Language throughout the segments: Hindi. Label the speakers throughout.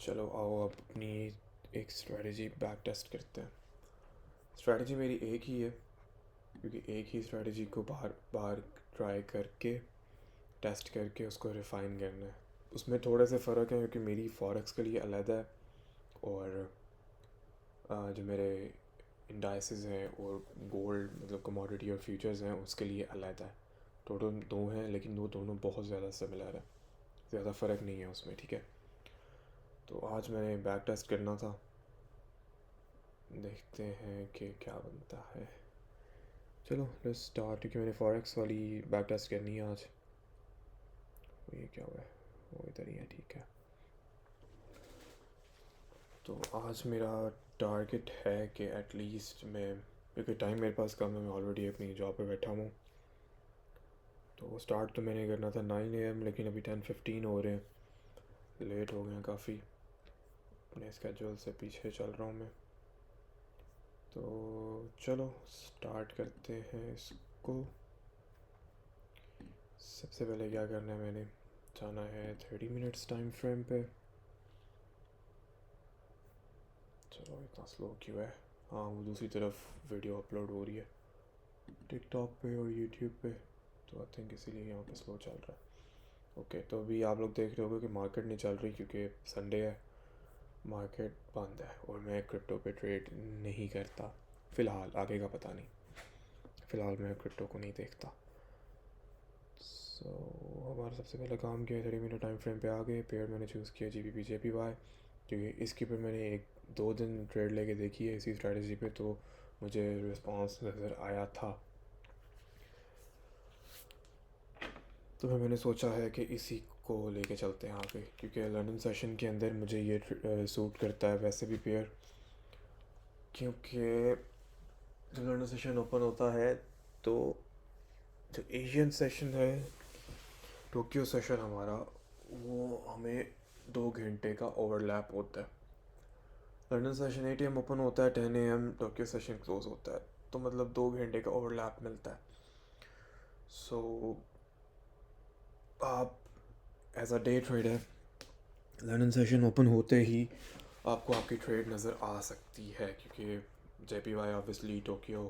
Speaker 1: चलो आओ अब अपनी एक स्ट्रेटजी बैक टेस्ट करते हैं। स्ट्रेटजी मेरी एक ही है, क्योंकि एक ही स्ट्रेटजी को बार बार ट्राई करके टेस्ट करके उसको रिफ़ाइन करना है। उसमें थोड़े से फ़र्क है क्योंकि मेरी फॉरेक्स के लिए अलग है, और जो मेरे इंडाइसेस हैं और गोल्ड मतलब कमोडिटी और फ्यूचर्स हैं उसके लिए अलग है। टोटल दो हैं, लेकिन वो दोनों बहुत ज़्यादा सिमिलर है, ज़्यादा फ़र्क नहीं है उसमें। ठीक है, तो आज मैंने बैक टेस्ट करना था, देखते हैं कि क्या बनता है। चलो लेट्स स्टार्ट, क्योंकि मैंने फॉरेक्स वाली बैक टेस्ट करनी है आज। ये क्या हुआ है, वो इधर ही है। ठीक है, तो आज मेरा टारगेट है कि एटलीस्ट मैं, क्योंकि टाइम मेरे पास कम है, मैं ऑलरेडी अपनी जॉब पे बैठा हूँ, तो स्टार्ट तो मैंने करना था 9 AM, लेकिन अभी 10:15 हो रहे हैं, लेट हो गए हैं काफ़ी, अपने स्केड्यूल से पीछे चल रहा हूँ मैं। तो चलो स्टार्ट करते हैं इसको। सबसे पहले क्या करना है, मैंने जाना है 30 मिनट्स टाइम फ्रेम पे। चलो इतना स्लो क्यों है। हाँ, वो दूसरी तरफ वीडियो अपलोड हो रही है टिकटॉक पे और यूट्यूब पे, तो आई थिंक इसीलिए यहाँ पे स्लो चल रहा है। ओके, तो अभी आप लोग देख रहे होगे कि मार्केट नहीं चल रही क्योंकि संडे है, मार्केट बंद है, और मैं क्रिप्टो पे ट्रेड नहीं करता फ़िलहाल, आगे का पता नहीं। फ़िलहाल मैं क्रिप्टो को नहीं देखता। सो हमारा सबसे पहला काम किया, 30 मिनट टाइम फ्रेम पे आ गए। पेयर मैंने चूज़ किया GBP JPY, क्योंकि इसके ऊपर मैंने 1-2 दिन ट्रेड लेके देखी है इसी स्ट्रेटजी पे, तो मुझे रिस्पांस नज़र आया था, तो फिर मैंने सोचा है कि इसी को लेके चलते हैं आगे, क्योंकि लंदन सेशन के अंदर मुझे ये सूट करता है वैसे भी पेयर, क्योंकि जब लंदन सेशन ओपन होता है तो जो एशियन सेशन है, टोक्यो सेशन हमारा, वो हमें 2 घंटे का ओवरलैप होता है। लंदन सेशन 8 AM ओपन होता है, 10 AM टोक्यो सेशन क्लोज होता है, तो मतलब 2 घंटे का ओवरलैप मिलता है। सो आप as a day trader London session open होते ही आपको आपकी ट्रेड नज़र आ सकती है, क्योंकि JPY ऑब्वियसली टोक्यो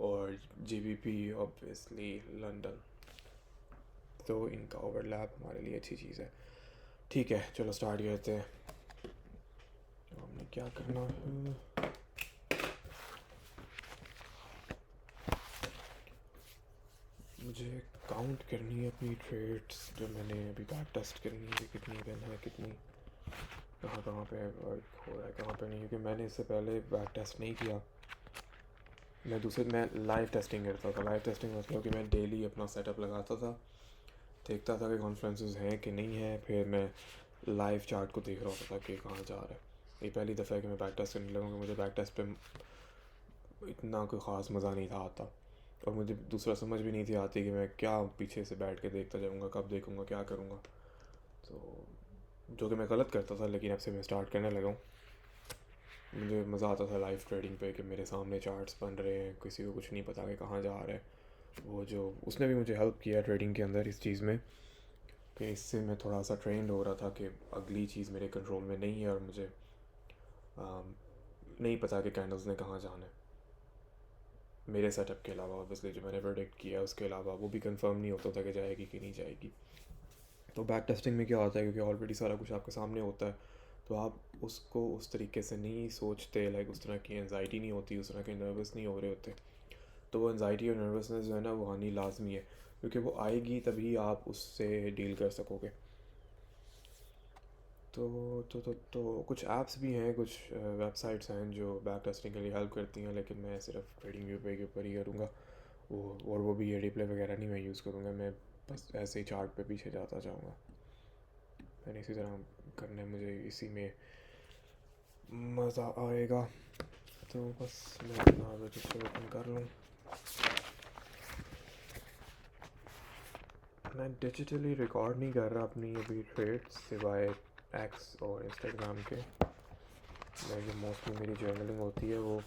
Speaker 1: और GBP ऑब्वियसली लंदन, तो इनका ओवरलैप हमारे लिए अच्छी चीज़ है। ठीक है, चलो स्टार्ट करते हैं। हमने क्या करना है, मुझे काउंट करनी है अपनी ट्रेड्स जो मैंने अभी बैक टेस्ट करनी है, कितनी गन है, कितनी कहाँ कहाँ पे वर्क हो रहा है, कहाँ पे नहीं, क्योंकि मैंने इससे पहले बैक टेस्ट नहीं किया। मैं लाइव टेस्टिंग करता था। लाइव टेस्टिंग मतलब कि मैं डेली अपना सेटअप लगाता था, देखता था कि कॉन्फ्रेंसेस हैं कि नहीं है, फिर मैं लाइव चार्ट को देख रहा होता था कि कहाँ जा रहा है। ये पहली दफ़ा है कि मैं बैक टेस्ट करने लगा, मुझे बैक टेस्ट पे इतना कोई ख़ास मज़ा नहीं था आता, और मुझे दूसरा समझ भी नहीं थी आती कि मैं क्या पीछे से बैठ के देखता जाऊँगा, कब देखूँगा, क्या करूँगा, तो जो कि मैं गलत करता था, लेकिन अब से मैं स्टार्ट करने लगा हूँ। मुझे मज़ा आता था लाइव ट्रेडिंग पे कि मेरे सामने चार्ट्स बन रहे हैं, किसी को कुछ नहीं पता कि कहाँ जा रहा है। वो जो उसने भी मुझे हेल्प किया ट्रेडिंग के अंदर इस चीज़ में, कि इससे मैं थोड़ा सा ट्रेंड हो रहा था कि अगली चीज़ मेरे कंट्रोल में नहीं है, और मुझे नहीं पता कि कैंडल्स ने कहाँ जाना है। मेरे सेटअप के अलावा ऑब्वियसली जो मैंने प्रोडिक्ट किया उसके अलावा वो भी कंफर्म नहीं होता था कि जाएगी कि नहीं जाएगी। तो बैक टेस्टिंग में क्या होता है, क्योंकि ऑलरेडी सारा कुछ आपके सामने होता है, तो आप उसको उस तरीके से नहीं सोचते, लाइक उस तरह की एनजाइटी नहीं होती, उस तरह के नर्वस नहीं हो रहे होते। तो वो एनजाइटी और नर्वसनेस जो है ना, वो आनी लाजमी है, क्योंकि वो आएगी तभी आप उससे डील कर सकोगे। तो कुछ ऐप्स भी हैं, कुछ वेबसाइट्स हैं जो बैक टेस्टिंग के लिए हेल्प करती हैं, लेकिन मैं सिर्फ ट्रेडिंग व्यू पे के ऊपर ही करूँगा वो, और वो भी ये रिप्ले वगैरह नहीं मैं यूज़ करूँगा, मैं बस ऐसे ही चार्ट पे पीछे जाता जाऊँगा। मैंने इसी तरह करने, मुझे इसी में मज़ा आएगा, तो बस मैं अपना रजिस्टर ओपन कर लूँ। मैं डिजिटली रिकॉर्ड नहीं कर रहा अपनी अभी ट्रेड्स, सिवाय एक्स और इंस्टाग्राम के। मैं जो मोस्टली मेरी जर्नलिंग होती है वो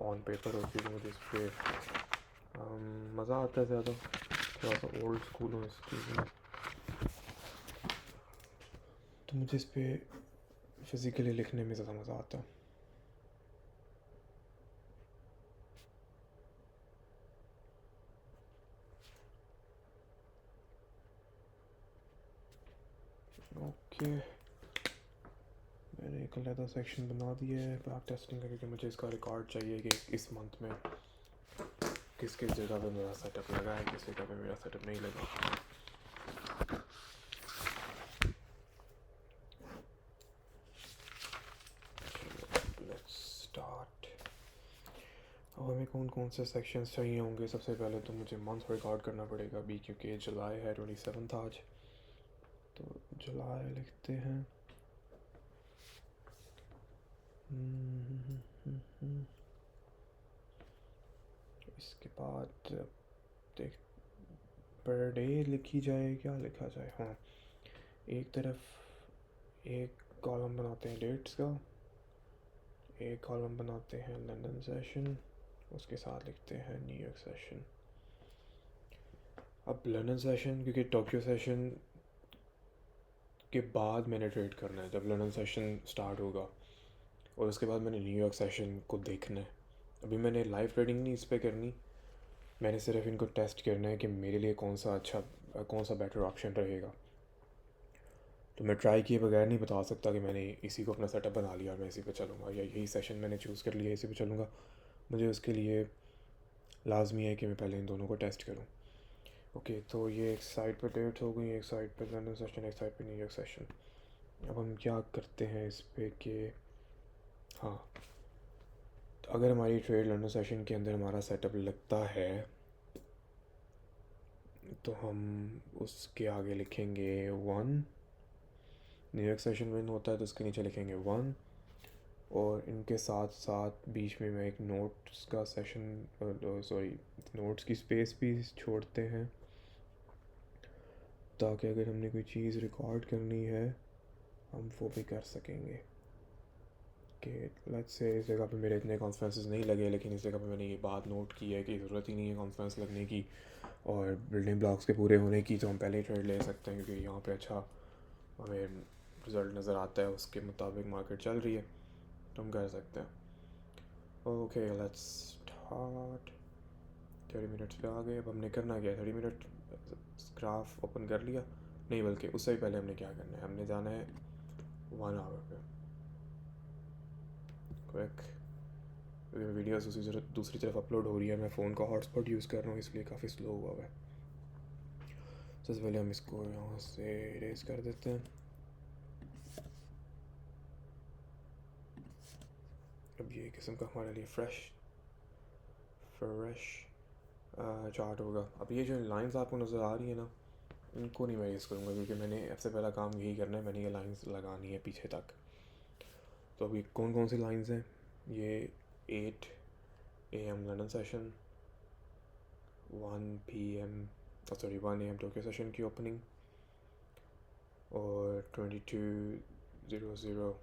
Speaker 1: ऑन पेपर होती है, मुझे इस पर मज़ा आता है ज़्यादा, थोड़ा सा ओल्ड स्कूल हूँ इस चीज़ में, तो मुझे इस पर फिज़िकली लिखने में ज़्यादा मज़ा आता है। ओके, मैंने एक अलग सेक्शन बना दिया है बैक टेस्टिंग का, क्योंकि मुझे इसका रिकॉर्ड चाहिए कि इस मंथ में किस किस जगह पे मेरा सेटअप लगा है, किस जगह पे मेरा सेटअप नहीं लगा। Let's start. अब हमें कौन कौन से सेक्शंस चाहिए होंगे? सबसे पहले तो मुझे मंथ रिकॉर्ड करना पड़ेगा अभी, क्योंकि जुलाई है, 27 आज। तो जुलाई लिखते हैं। इसके बाद देख पर डे लिखी जाए, क्या लिखा जाए? हाँ, एक तरफ एक कॉलम बनाते हैं डेट्स का, एक कॉलम बनाते हैं लंदन सेशन, उसके साथ लिखते हैं न्यूयॉर्क सेशन। अब लंदन सेशन, क्योंकि टोक्यो सेशन के बाद मैंने ट्रेड करना है, जब लंदन सेशन स्टार्ट होगा, और उसके बाद मैंने न्यूयॉर्क सेशन को देखना है। अभी मैंने लाइव ट्रेडिंग नहीं इस पर करनी, मैंने सिर्फ इनको टेस्ट करना है कि मेरे लिए कौन सा बेटर ऑप्शन रहेगा। तो मैं ट्राई किए बगैर नहीं बता सकता कि मैंने इसी को अपना सेटअप बना लिया और मैं इसी पे चलूँगा, या यही सेशन मैंने चूज़ कर लिया इसी पे चलूँगा। मुझे उसके लिए लाजमी है कि मैं पहले इन दोनों को टेस्ट करूँ। ओके, तो ये एक साइड पे डेट हो गई, एक साइड पे लंदन सेशन, एक साइड पे न्यूयॉर्क सेशन। अब हम क्या करते हैं इस पे कि हाँ, अगर हमारी ट्रेड लंदन सेशन के अंदर हमारा सेटअप लगता है तो हम उसके आगे लिखेंगे 1। न्यूयॉर्क सेशन विन होता है तो उसके नीचे लिखेंगे 1, और इनके साथ साथ बीच में मैं एक नोट्स का सेशन, सॉरी, नोट्स की स्पेस भी छोड़ते हैं, ताकि अगर हमने कोई चीज़ रिकॉर्ड करनी है हम वो भी कर सकेंगे। कि लेट्स से इस जगह पे मेरे इतने कॉन्फ्रेंसेस नहीं लगे, लेकिन इस जगह पे मैंने ये बात नोट की है कि ज़रूरत ही नहीं है कॉन्फ्रेंस लगने की और बिल्डिंग ब्लॉक्स के पूरे होने की, तो हम पहले ही ट्रेड ले सकते हैं, क्योंकि यहाँ पे अच्छा हमें रिज़ल्ट नज़र आता है, उसके मुताबिक मार्केट चल रही है, तो हम कर सकते हैं। Okay, let's start. 30 मिनट्स पे आ गए। अब हमने करना क्या है? 30 मिनट ग्राफ ओपन कर लिया, नहीं बल्कि उससे भी पहले हमने क्या करना है, हमने जाना है 1 आवर पे क्विक। वीडियोस दूसरी तरफ अपलोड हो रही है, मैं फ़ोन का हॉटस्पॉट यूज़ कर रहा हूँ, इसलिए काफ़ी स्लो हुआ है। सबसे पहले हम इसको यहाँ से इरेज कर देते हैं। अब ये किस्म का हमारे लिए फ्रेश चार्ट होगा। अब ये जो लाइंस आपको नज़र आ रही है ना, इनको नहीं मैं यूज़ करूँगा, क्योंकि मैंने सबसे पहला काम यही करना है, मैंने ये लाइंस लगानी है पीछे तक। तो अभी कौन कौन सी लाइंस हैं? ये 8 AM London session, 1 PM, sorry 1 AM Tokyo session की ओपनिंग, और 22:00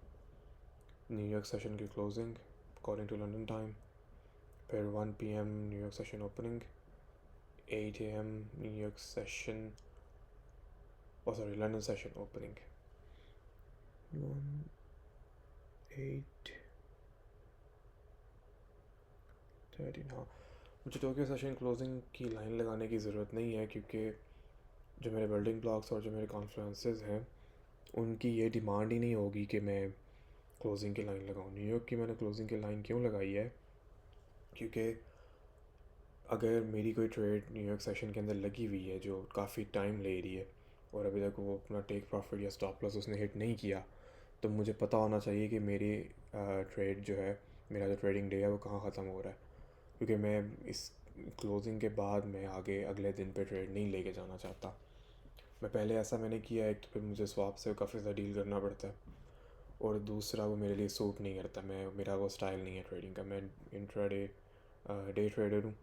Speaker 1: न्यूयॉर्क सेशन की closing according to London time. फिर 1 PM New York session opening, 8 AM New York session, sorry London session opening, 1:08:13। हाँ, मुझे टोक्यो सेशन क्लोजिंग की लाइन लगाने की ज़रूरत नहीं है, क्योंकि जो मेरे बिल्डिंग ब्लॉक्स और जो मेरे कॉन्फ्रेंसेस हैं उनकी ये डिमांड ही नहीं होगी कि मैं क्लोजिंग की लाइन लगाऊँ। न्यूयॉर्क की मैंने क्लोजिंग की लाइन क्यों लगाई है, क्योंकि अगर मेरी कोई ट्रेड न्यूयॉर्क सेशन के अंदर लगी हुई है जो काफ़ी टाइम ले रही है और अभी तक वो अपना टेक प्रॉफिट या स्टॉप लॉस उसने हिट नहीं किया, तो मुझे पता होना चाहिए कि मेरी ट्रेड जो है, मेरा जो ट्रेडिंग डे है वो कहाँ ख़त्म हो रहा है, क्योंकि मैं इस क्लोजिंग के बाद मैं आगे अगले दिन पे ट्रेड नहीं लेके जाना चाहता। मैं पहले ऐसा मैंने किया है, एक तो फिर मुझे स्वाप से काफ़ी ज़्यादा डील करना पड़ता है, और दूसरा वो मेरे लिए सूट नहीं करता, मेरा वो स्टाइल नहीं है ट्रेडिंग का। मैं इंट्राडे डे ट्रेडर हूँ,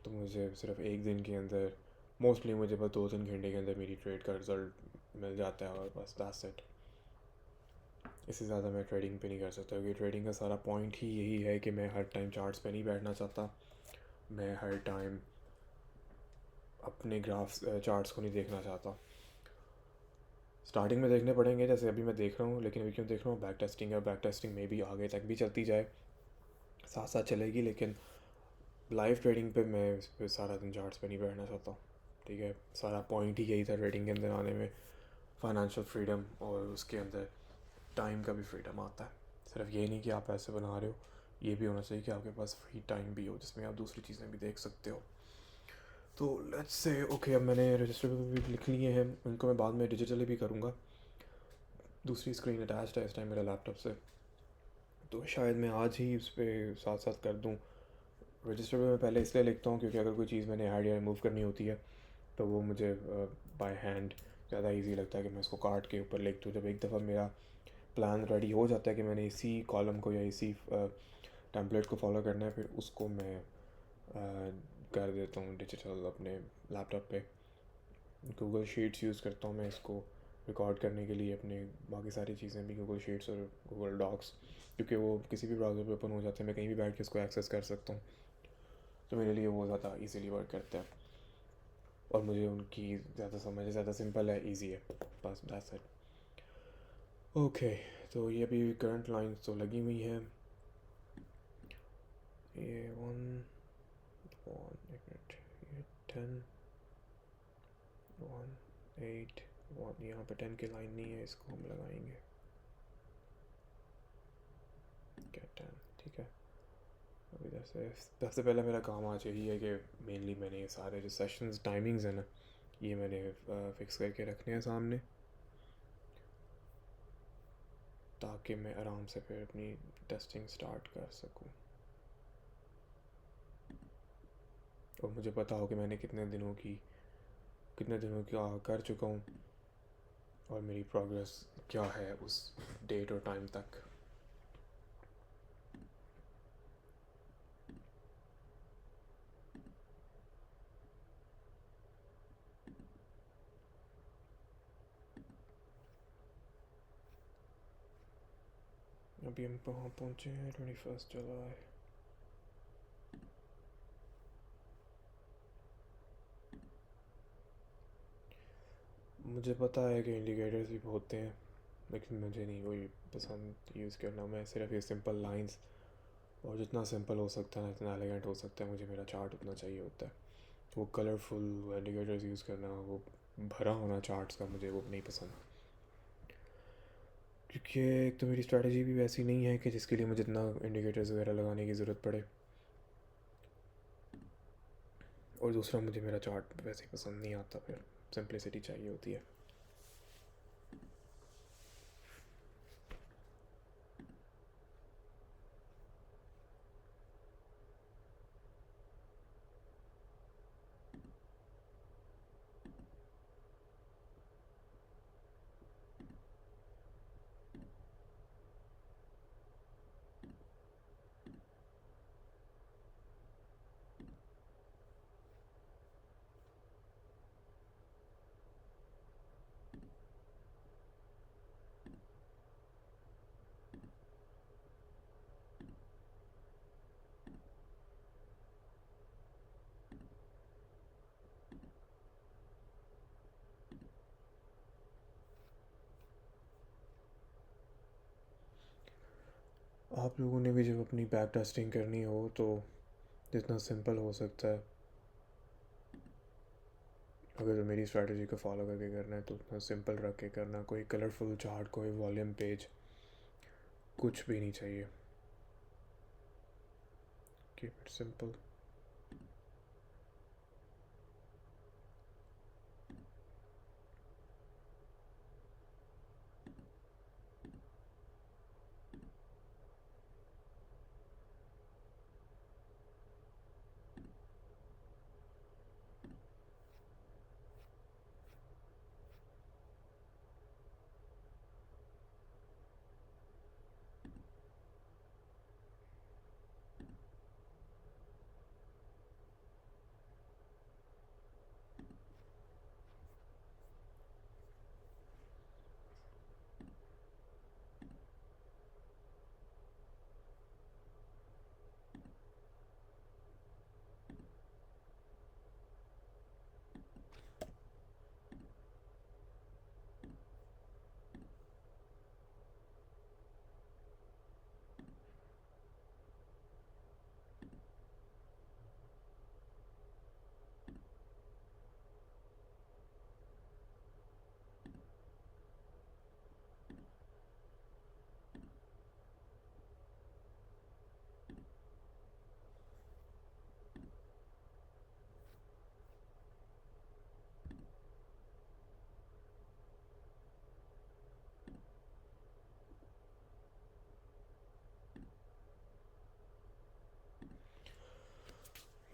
Speaker 1: तो मुझे सिर्फ एक दिन के अंदर, मोस्टली मुझे बस 2-3 घंटे के अंदर मेरी ट्रेड का रिज़ल्ट मिल जाता है, और बस दैट्स इट। इससे ज़्यादा मैं ट्रेडिंग पे नहीं कर सकता, क्योंकि ट्रेडिंग का सारा पॉइंट ही यही है कि मैं हर टाइम चार्ट्स पे नहीं बैठना चाहता, मैं हर टाइम अपने ग्राफ्स चार्ट्स को नहीं देखना चाहता। स्टार्टिंग में देखने पड़ेंगे, जैसे अभी मैं देख रहा हूँ, लेकिन अभी क्यों देख रहा हूँ, बैक टेस्टिंग है, बैक टेस्टिंग में भी आगे तक भी चलती जाए, साथ साथ चलेगी, लेकिन लाइव ट्रेडिंग पे मैं इस पे सारा दिन चार्ट्स पे नहीं बैठना चाहता हूँ। ठीक है, सारा पॉइंट ही यही था ट्रेडिंग के अंदर आने में, फाइनेंशियल फ्रीडम, और उसके अंदर टाइम का भी फ्रीडम आता है। सिर्फ ये नहीं कि आप पैसे बना रहे हो, ये भी होना चाहिए कि आपके पास फ्री टाइम भी हो जिसमें आप दूसरी चीज़ें भी देख सकते हो। तो लेट्स से ओके, अब मैंने रजिस्टर पे भी लिख लिए हैं, उनको मैं बाद में डिजिटली भी करूँगा। दूसरी स्क्रीन अटैच्ड है इस टाइम मेरा लैपटॉप से, तो शायद मैं आज ही उस पर साथ साथ कर दूँ। रजिस्टर पे मैं पहले इसलिए लिखता हूँ क्योंकि अगर कोई चीज़ मैंने ऐड या रिमूव करनी होती है तो वो मुझे बाय हैंड ज़्यादा इजी लगता है कि मैं इसको कार्ड के ऊपर लिख दूँ। जब एक दफ़ा मेरा प्लान रेडी हो जाता है कि मैंने इसी कॉलम को या इसी टेम्पलेट को फॉलो करना है, फिर उसको मैं कर देता हूँ डिजिटल अपने लैपटॉप पे। गूगल शीट्स यूज़ करता हूँ मैं इसको रिकॉर्ड करने के लिए, अपने बाकी सारी चीज़ें भी गूगल शीट्स और गूगल डॉक्स, क्योंकि वो किसी भी ब्राउज़र पे ओपन हो जाते हैं, मैं कहीं भी बैठ के इसको एक्सेस कर सकता हूँ, तो मेरे लिए वो ज़्यादा इजीली वर्क करता है और मुझे उनकी ज़्यादा समझ, ज़्यादा सिंपल है, इजी है, बस दैट्स इट। ओके, तो ये अभी करंट लाइन्स तो लगी हुई हैं, ये 10 1 8 1, यहाँ पे 10 की लाइन नहीं है, इसको हम लगाएंगे क्या 10, ठीक है। अभी जैसे सबसे पहले मेरा काम आज यही है कि मेनली मैंने ये सारे जो सेशंस टाइमिंग्स हैं ना, ये मैंने फिक्स करके रखने हैं सामने, ताकि मैं आराम से फिर अपनी टेस्टिंग स्टार्ट कर सकूं और मुझे पता हो कि मैंने कितने दिनों का कर चुका हूँ और मेरी प्रोग्रेस क्या है उस डेट और टाइम तक। अभी हम वहाँ पहुँचे हैं 21 जुलाई। मुझे पता है कि इंडिकेटर्स भी होते हैं, लेकिन मुझे नहीं कोई पसंद यूज़ करना। मैं सिर्फ ये सिंपल लाइंस, और जितना सिंपल हो सकता है ना, जितना एलिगेंट हो सकता है मुझे मेरा चार्ट उतना चाहिए होता है। वो कलरफुल इंडिकेटर्स यूज़ करना, वो भरा होना चार्ट्स का, मुझे वो नहीं पसंद, क्योंकि एक तो मेरी स्ट्रैटेजी भी वैसी नहीं है कि जिसके लिए मुझे इतना इंडिकेटर्स वगैरह लगाने की ज़रूरत पड़े, और दूसरा मुझे मेरा चार्ट वैसे ही पसंद नहीं आता, फिर सिंप्लिसिटी चाहिए होती है। आप लोगों ने भी जब अपनी बैक टेस्टिंग करनी हो तो जितना सिंपल हो सकता है, अगर तो मेरी स्ट्रैटेजी को फॉलो करके करना है तो उतना सिंपल रख के करना। कोई कलरफुल चार्ट, कोई वॉल्यूम पेज, कुछ भी नहीं चाहिए। Keep it simple.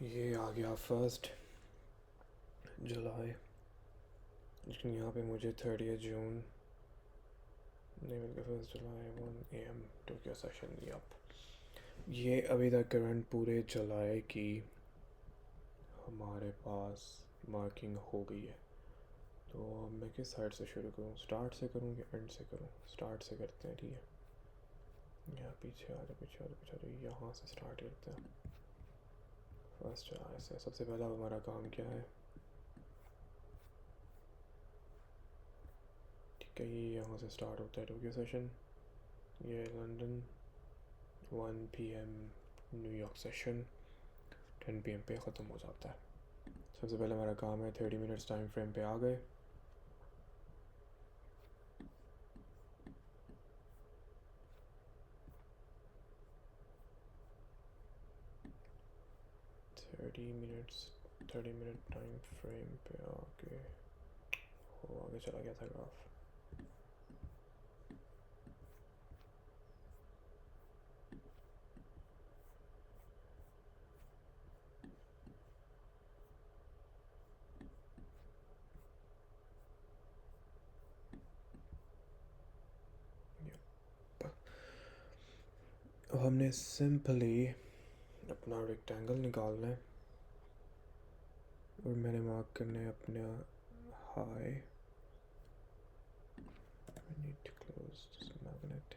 Speaker 1: ये आ गया 1 जुलाई, लेकिन यहाँ पे मुझे 30 जून नहीं मिल गया। 1 जुलाई 1 AM टोक्यो सेशन। ये अभी तक करंट पूरे जुलाई की हमारे पास मार्किंग हो गई है। तो मैं किस साइड से शुरू करूँ, स्टार्ट से करूँ या एंड से करूँ? स्टार्ट से करते हैं, ठीक है। यहाँ पीछे आ जाओ, पीछे आ जाओ, पीछे आ जाओ, यहाँ से स्टार्ट करते हैं 1 जुलाई से। सबसे पहला हमारा काम क्या है? ठीक है, ये यहाँ से स्टार्ट होता है टोक्यो सेशन। ये London 1 PM, New York session 10 PM पे ख़त्म हो जाता है। सबसे पहले हमारा काम है 30 मिनट्स टाइम फ्रेम पे आ गए। थर्टी मिनट टाइम फ्रेम पे आके वो आगे चला गया था ग्राफ। अब हमने सिंपली अपना रेक्टेंगल निकालना है और मैंने मार्क करना है अपना high. I need to close this magnet.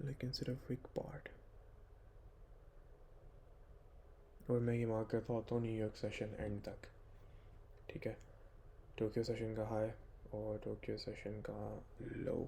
Speaker 1: लेकिन सिर्फ एक पार्ट। और मैं ये मार्क करता होता हूँ न्यूयॉर्क सेशन एंड तक, ठीक है। टोक्यो सेशन का हाई और टोक्यो सेशन का लो।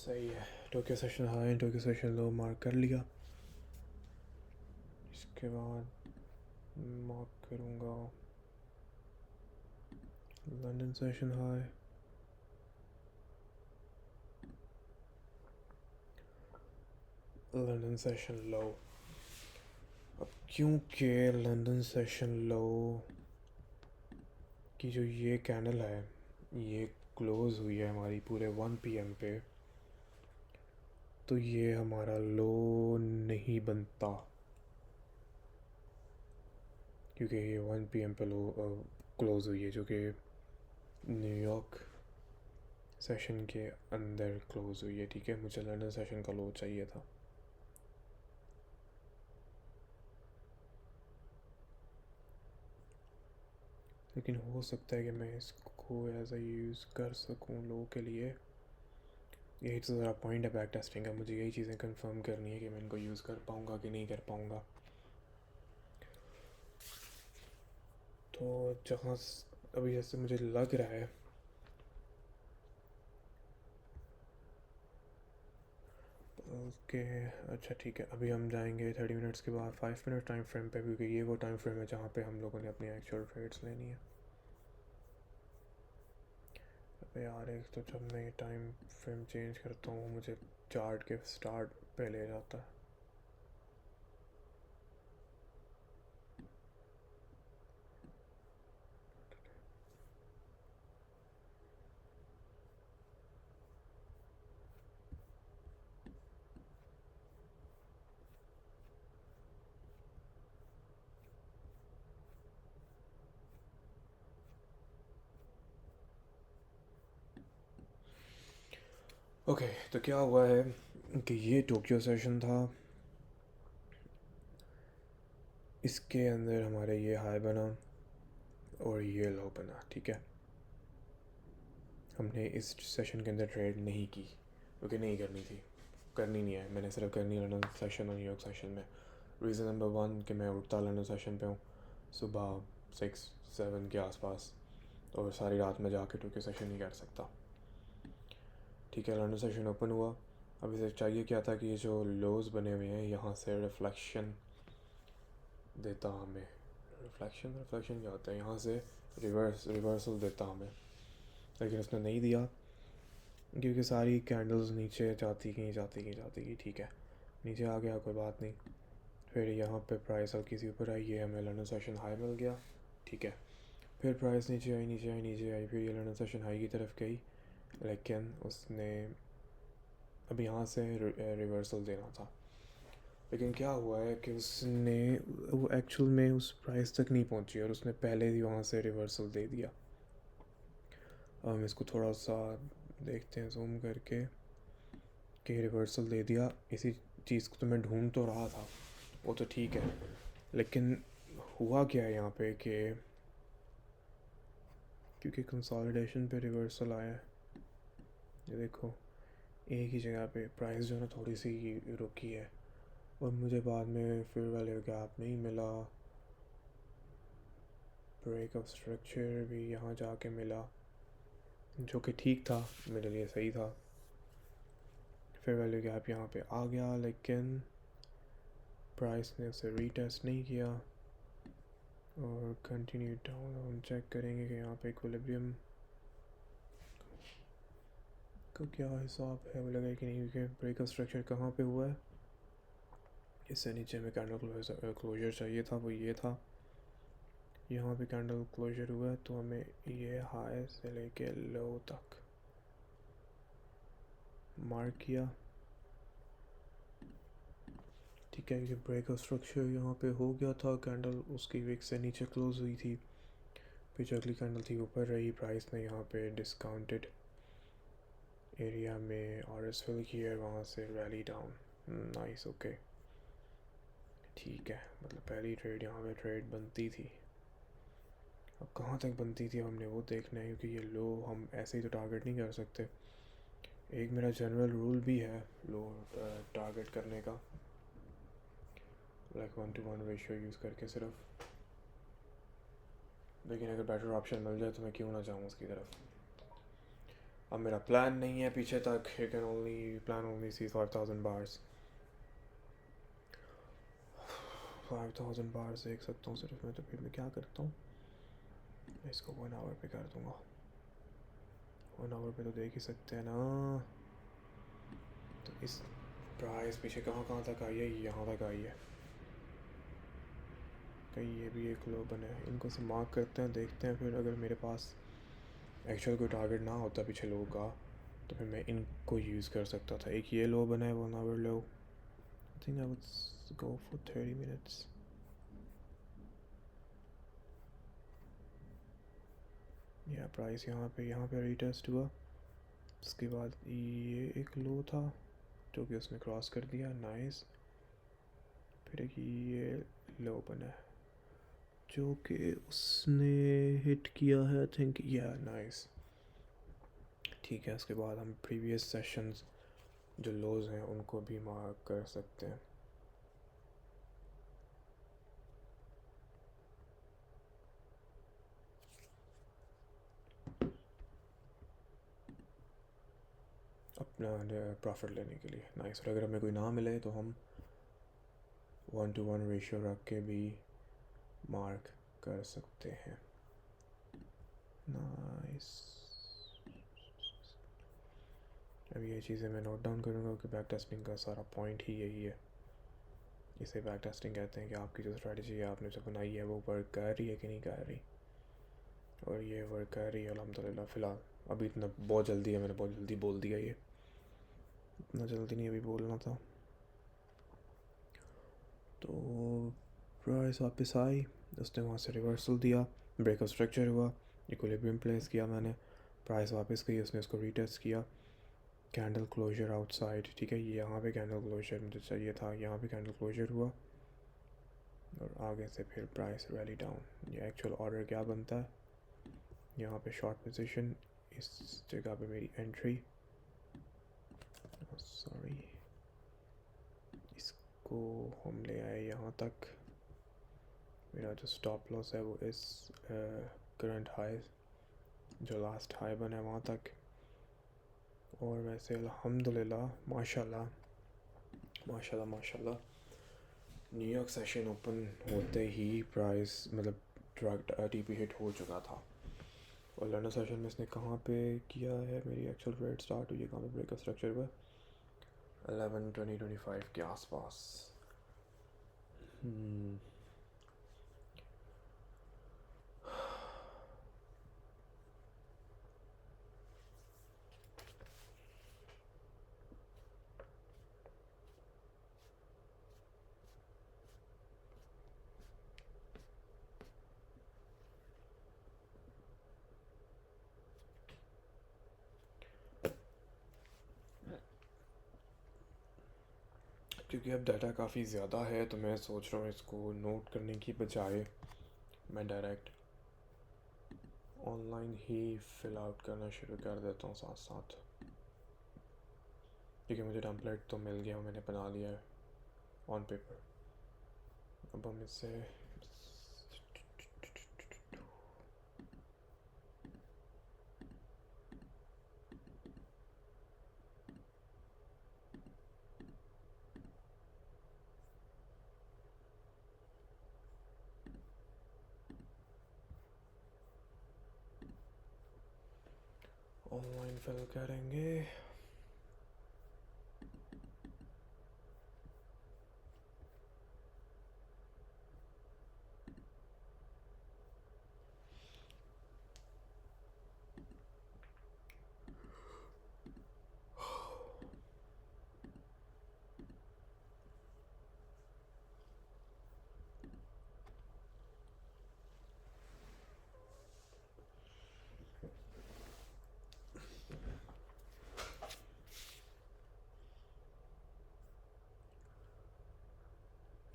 Speaker 1: सही है, Tokyo session high Tokyo session low mark कर लिया। इसके बाद मार्क करूँगा London session high, London session low. अब क्योंकि लंदन सेशन लो की जो ये कैंडल है ये क्लोज़ हुई है हमारी पूरे 1 PM पे, तो ये हमारा लो नहीं बनता, क्योंकि ये 1 PM पे लो क्लोज़ हुई है, जो कि न्यूयॉर्क सेशन के अंदर क्लोज़ हुई है, ठीक है। मुझे लंदन सेशन का लो चाहिए था। लेकिन हो सकता है कि मैं इसको एज अ यूज़ कर सकूं लो के लिए। यही तो ज़रा पॉइंट है बैक टेस्टिंग का, मुझे यही चीज़ें कंफर्म करनी है कि मैं इनको यूज़ कर पाऊँगा कि नहीं कर पाऊँगा। तो जहाँ अभी जैसे मुझे लग रहा है ओके अच्छा ठीक है, अभी हम जाएंगे 30 मिनट्स के बाद 5 मिनट टाइम फ्रेम पे, क्योंकि ये वो टाइम फ्रेम है जहाँ पे हम लोगों ने अपनी एक्चुअल ट्रेड्स लेनी है। अबे यार, एक तो जब मैं ये टाइम फ्रेम चेंज करता हूँ मुझे चार्ट के स्टार्ट पे ले जाता है। ओके तो क्या हुआ है कि ये टोक्यो सेशन था, इसके अंदर हमारे ये हाई बना और ये लो बना, ठीक है। हमने इस सेशन के अंदर ट्रेड नहीं की क्योंकि नहीं करनी थी, करनी नहीं है, मैंने सिर्फ करनी है लंदन सेशन और न्यूयॉर्क सेशन में। रीज़न नंबर 1 कि मैं उठता लंदन सेशन पे हूँ सुबह 6-7 के आसपास, और सारी रात में जाके टोक्यो सेशन नहीं कर सकता, ठीक है, लंडन सेशन ओपन हुआ। अब इसे चाहिए क्या था कि ये जो लोज बने हुए हैं यहाँ से रिफ्लेक्शन देता हमें। रिफ्लेक्शन क्या होता है, यहाँ से रिवर्सल देता हमें, लेकिन उसने नहीं दिया क्योंकि सारी कैंडल्स नीचे जाती गई। ठीक है, नीचे आ गया, कोई बात नहीं। फिर यहाँ पे प्राइस हल्की सी ऊपर आई, ये हमें लंडन सेशन हाई मिल गया। ठीक है, फिर प्राइस नीचे आई, फिर ये लंडन सेशन हाई की तरफ गई, लेकिन उसने अब यहाँ से रिवर्सल देना था। लेकिन क्या हुआ है कि उसने वो एक्चुअल में उस प्राइस तक नहीं पहुँची और उसने पहले ही वहाँ से रिवर्सल दे दिया। अब हम इसको थोड़ा सा देखते हैं जूम करके कि रिवर्सल दे दिया। इसी चीज़ को तो मैं ढूंढ तो रहा था, वो तो ठीक है, लेकिन हुआ क्या है यहाँ पे कि क्योंकि कंसोलिडेशन पे रिवर्सल आया है, ये देखो एक ही जगह पे प्राइस जो है ना थोड़ी सी रुकी है, और मुझे बाद में फिर वैल्यू गैप नहीं मिला, ब्रेक ऑफ स्ट्रक्चर भी यहाँ जाके मिला जो कि ठीक था, मेरे लिए सही था। फिर वैल्यू गैप यहाँ पे आ गया, लेकिन प्राइस ने उसे रीटेस्ट नहीं किया और कंटिन्यू डाउन। हम चेक करेंगे कि यहाँ पे इक्विलिब्रियम का क्या हिसाब है, वो लगा कि नहीं, क्योंकि ब्रेक ऑफ स्ट्रक्चर कहाँ पे हुआ है, इससे नीचे में कैंडल क्लोजर चाहिए था, वो ये था। यहाँ पे कैंडल क्लोजर हुआ है तो हमें ये हाई से लेके लो तक मार्क किया। ठीक है, ये ब्रेक ऑफ स्ट्रक्चर यहाँ पे हो गया था, कैंडल उसकी विक से नीचे क्लोज हुई थी, फिर जो अगली कैंडल थी ऊपर रही, प्राइस ने यहाँ पे डिस्काउंटेड एरिया में ऑर्डर्स फिल किए, वहाँ से रैली डाउन। नाइस, ओके, ठीक है, मतलब पहली ट्रेड यहाँ पे ट्रेड बनती थी। अब कहाँ तक बनती थी हमने वो देखना है, क्योंकि ये लो हम ऐसे ही तो टारगेट नहीं कर सकते। एक मेरा जनरल रूल भी है लो टारगेट करने का, लाइक 1-to-1 रेशियो यूज़ करके सिर्फ, लेकिन अगर बेटर ऑप्शन मिल जाए तो मैं क्यों ना जाऊँ उसकी तरफ। अब मेरा प्लान नहीं है पीछे तक, you can only plan only see 5000 bars. 5000 bars देख सकता हूँ सिर्फ मैं, तो फिर मैं क्या करता हूँ, इसको 1 आवर पे कर दूँगा। 1 आवर पे तो देख ही सकते हैं ना। तो इस प्राइस पीछे कहाँ तक आई है, यहाँ तक आई है, कहीं ये भी एक लो बना है, इनको से मार्क करते हैं, देखते हैं। फिर अगर मेरे पास एक्चुअल कोई टारगेट ना होता पीछे लो का, तो फिर मैं इनको यूज़ कर सकता था। एक ये लो बना है 1 hour low, I think I would go for 30 minutes. या प्राइस यहाँ पे रीटेस्ट हुआ, उसके बाद ये एक लो था जो कि उसने क्रॉस कर दिया, नाइस। फिर एक ये लो बना है जो कि उसने हिट किया है, आई थिंक, या नाइस। ठीक है, उसके बाद हम प्रीवियस सेशंस जो लोज हैं उनको भी मार्क कर सकते हैं। अपना प्रॉफिट लेने के लिए, नाइस। और अगर हमें कोई ना मिले तो हम 1-to-1 रेशियो रख के भी मार्क कर सकते हैं, नाइस। अब ये चीज़ें मैं नोट डाउन करूँगा कि बैक टेस्टिंग का सारा पॉइंट ही यही है। इसे बैक टेस्टिंग कहते हैं कि आपकी जो स्ट्रेटजी है आपने जो बनाई है वो वर्क कर रही है कि नहीं कर रही, और ये वर्क कर रही है अल्हम्दुलिल्लाह। फ़िलहाल अभी इतना बहुत जल्दी है, मैंने बहुत जल्दी बोल दिया, ये इतना जल्दी नहीं अभी बोलना था। तो प्राइस वापस आई, उसने वहाँ से रिवर्सल दिया, ब्रेक ऑफ स्ट्रक्चर हुआ, इक्विलिब्रियम प्लेस किया मैंने, प्राइस वापस गई, उसने उसको रीटेस्ट किया, कैंडल क्लोजर आउटसाइड। ठीक है, ये यहाँ पे कैंडल क्लोजर मुझे चाहिए था, यहाँ पे कैंडल क्लोजर हुआ और आगे से फिर प्राइस रैली डाउन। ये एक्चुअल ऑर्डर क्या बनता है, यहाँ पे शॉर्ट पोजीशन, इस जगह पे मेरी एंट्री, सॉरी, इसको हम ले आए यहाँ तक। मेरा जो स्टॉप लॉस है वो इस करंट हाई जो लास्ट हाई बना है वहाँ तक, और वैसे अल्हम्दुलिल्लाह माशाल्लाह माशाल्लाह माशाल्लाह न्यूयॉर्क सेशन ओपन होते ही प्राइस मतलब टीपी हिट हो चुका था। और लंदन सेशन में इसने कहाँ पे किया है, मेरी एक्चुअल ट्रेड स्टार्ट हुई है कहाँ पे ब्रेकअप स्ट्रक्चर पर 11/20/25 के आसपास। क्योंकि अब डाटा काफ़ी ज़्यादा है तो मैं सोच रहा हूँ इसको नोट करने की बजाय मैं डायरेक्ट ऑनलाइन ही फिल आउट करना शुरू कर देता हूँ साथ साथ। क्योंकि मुझे टेम्पलेट तो मिल गया, मैंने बना लिया है ऑन पेपर। अब हम इससे ऑनलाइन फिल करेंगे।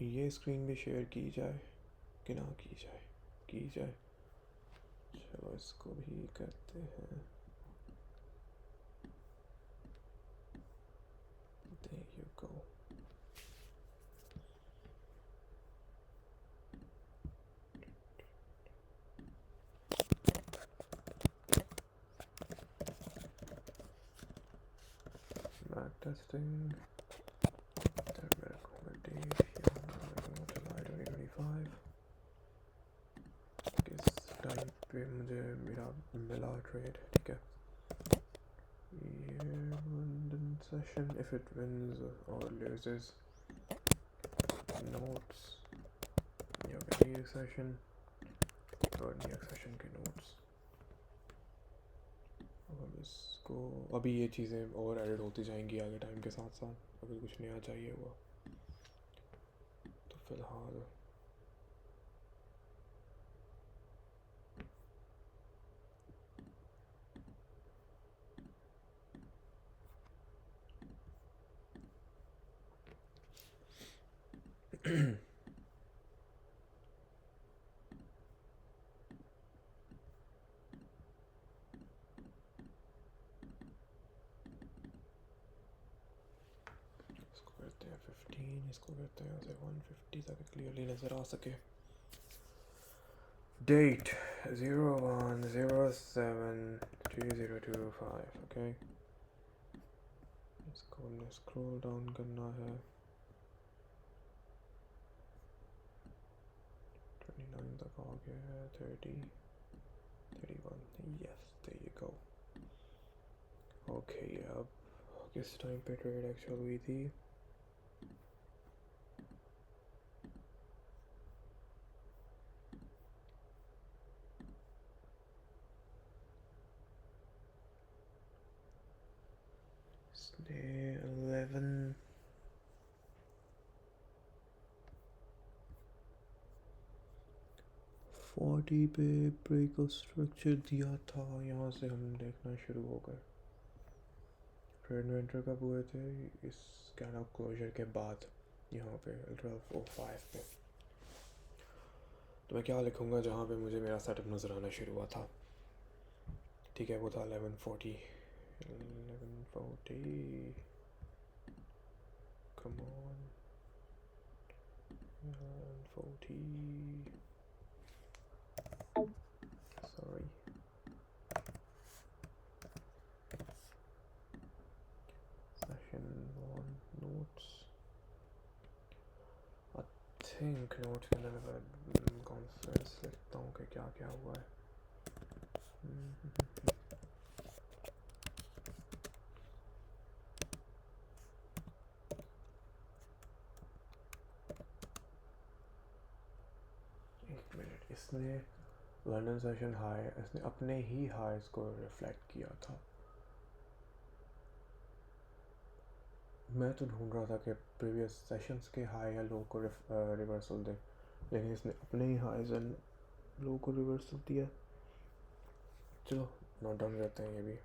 Speaker 1: ये स्क्रीन भी शेयर की जाए कि ना की जाए? की जाए, चलो इसको भी करते हैं। There you go. Back testing. Then मैं रखूँगा डेट, यहाँ रखूँगा जुलाई 2025। किस टाइम पे मुझे मेरा मिला ट्रेड, ठीक है। ये London session, if it wins or loses, notes, New York session और New York session के notes। अब इसको अभी ये चीज़ें और एडिट होती जाएंगी आगे टाइम के साथ साथ, अगर कुछ नया चाहिए हुआ तो फ़िलहाल इसको करते हैं 15, इसको करते हैं ऐसे 150 ताकि क्लियरली नज़र आ सके। Date 01/07/2025, okay. इसको हमने स्क्रॉल डाउन करना है, 29 तक आ गया है, 30, 31, yes there you go. Okay, अब किस टाइम पे ट्रेड एक्चुअल हुई थी? इसने 11:40 पे ब्रेक ऑफ स्ट्रक्चर दिया था, यहाँ से हम देखना शुरू हो गए। ट्रेड वेंटर कब हुए थे? इस कैन ऑफ क्लोजर के बाद यहाँ पे 12:05 पे। तो मैं क्या लिखूँगा जहाँ पे मुझे मेरा सेटअप नज़र आना शुरू हुआ था? ठीक है, वो था 11:40। Come on, 11:40, sorry. Think notes के अंदर मैं कॉन्फ्रेंस लिखता हूँ कि क्या क्या हुआ है. एक मिनट. इसने लंदन सेशन हाई, इसने अपने ही हाइज को रिफ्लेक्ट किया था. मैं तो ढूंढ रहा था कि प्रीवियस सेशंस के हाई या लो को रिवर्सल दे, लेकिन इसने अपने ही हाइज एंड लो को रिवर्सल दिया. चलो नोट डाउन करते हैं ये भी.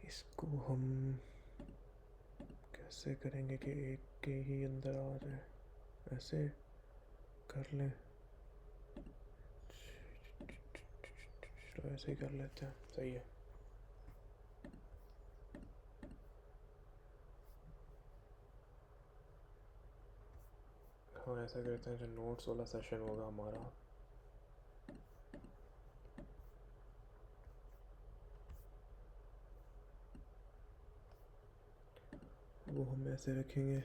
Speaker 1: इसको हम कैसे करेंगे कि एक के ही अंदर आ जाए. ऐसे कर लें. चलो ऐसे ही कर लेते हैं. सही है. हाँ ऐसा करते हैं. जो नोट्स वाला सेशन होगा हमारा, वो हम ऐसे रखेंगे.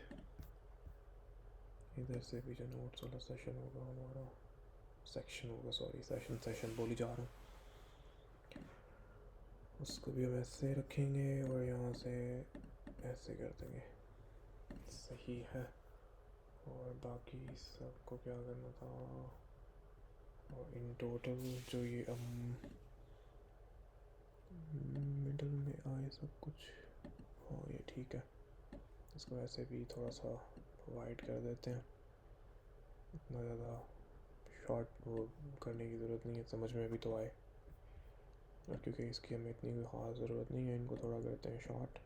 Speaker 1: इधर से भी जो नोट्स वाला सेशन होगा हमारा, सेक्शन होगा, सॉरी सेशन बोल ही जा रहा हूँ, उसको भी हम ऐसे रखेंगे और यहाँ से ऐसे कर देंगे. सही है. और बाकी सबको क्या करना था, और इन टोटल जो ये मिडल में आए सब कुछ. हाँ ये ठीक है. इसको ऐसे भी थोड़ा सा वाइड कर देते हैं. इतना ज़्यादा शॉर्ट वो करने की ज़रूरत नहीं है, समझ में भी तो आए. और क्योंकि इसकी हमें इतनी ख़ास ज़रूरत नहीं है, इनको थोड़ा करते हैं शॉर्ट.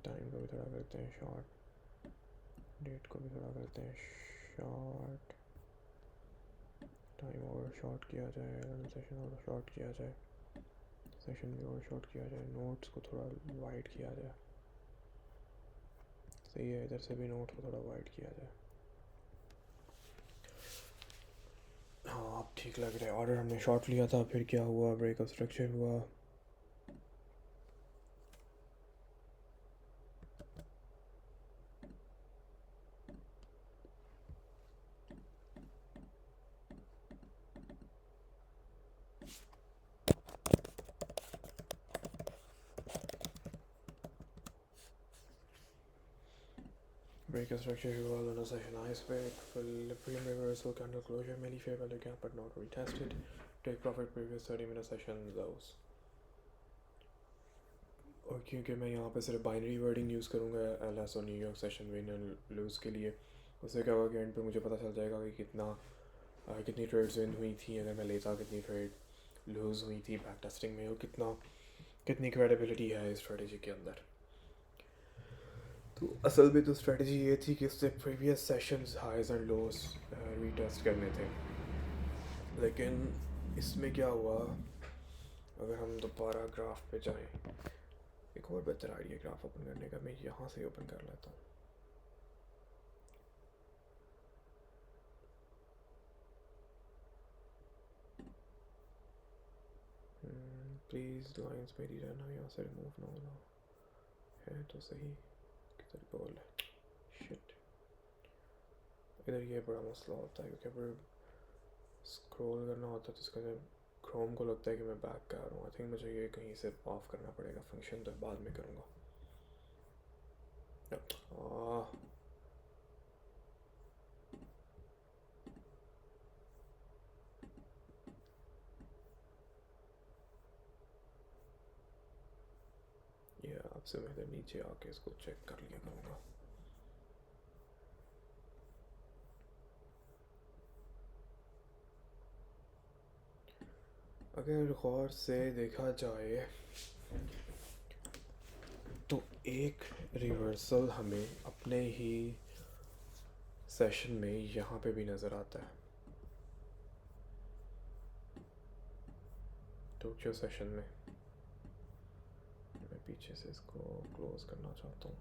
Speaker 1: टाइम को भी थोड़ा करते हैं शॉर्ट. डेट को भी थोड़ा करते हैं शॉर्ट. टाइम और शॉर्ट किया जाए, सेशन और शॉर्ट किया जाए, सेशन भी और शॉर्ट किया जाए, नोट्स को थोड़ा वाइड किया जाए. सही है. इधर से भी नोट को थोड़ा वाइड किया जाए. हाँ अब ठीक लग रहा है. ऑर्डर हमने शॉर्ट लिया था, फिर क्या हुआ, ब्रेक ऑफ स्ट्रक्चर हुआ. Break of structure huwa on a session ice break, film reversal, candle closure, mainly favor the gap but not retested. Take profit previous 30-minute session those. और क्योंकि मैं यहाँ पे सिर्फ बाइनरी वर्डिंग यूज़ करूँगा एलएस और New York session win and lose के लिए, उससे क्या होगा कि एंड पे मुझे पता चल जाएगा कि कितनी ट्रेड्स विन हुई थी अगर मैं लेता, कितनी ट्रेड लूज़ हुई थी बैक टेस्टिंग में, और कितनी क्रेडिबिलिटी है इस स्ट्रेटजी के अंदर. तो असल में तो स्ट्रेटजी ये थी कि उससे previous sessions highs and lows retest करने थे. लेकिन इसमें क्या हुआ, अगर हम दोबारा ग्राफ पे जाएं, एक और बेहतर आइडिया ग्राफ ओपन करने का, मैं यहाँ से ओपन कर लेता हूँ. प्लीज़ लाइंस मेरी रहना, यहाँ से रिमूव ना होना है तो सही. किधर गोल है, शिट. इधर ये बड़ा मसला होता है क्योंकि फिर स्क्रॉल करना होता है तो इसका क्रोम को लगता है कि मैं बैक कर रहा हूँ। आई थिंक मुझे ये कहीं से ऑफ करना पड़ेगा फंक्शन, तो बाद में करूँगा। ये आपसे मैं इधर नीचे आके इसको चेक कर लिया करूँगा। अगर गौर से देखा जाए तो एक रिवर्सल हमें अपने ही सेशन में यहाँ पे भी नज़र आता है, टोक्यो सेशन में। मैं पीछे से इसको क्लोज करना चाहता हूँ।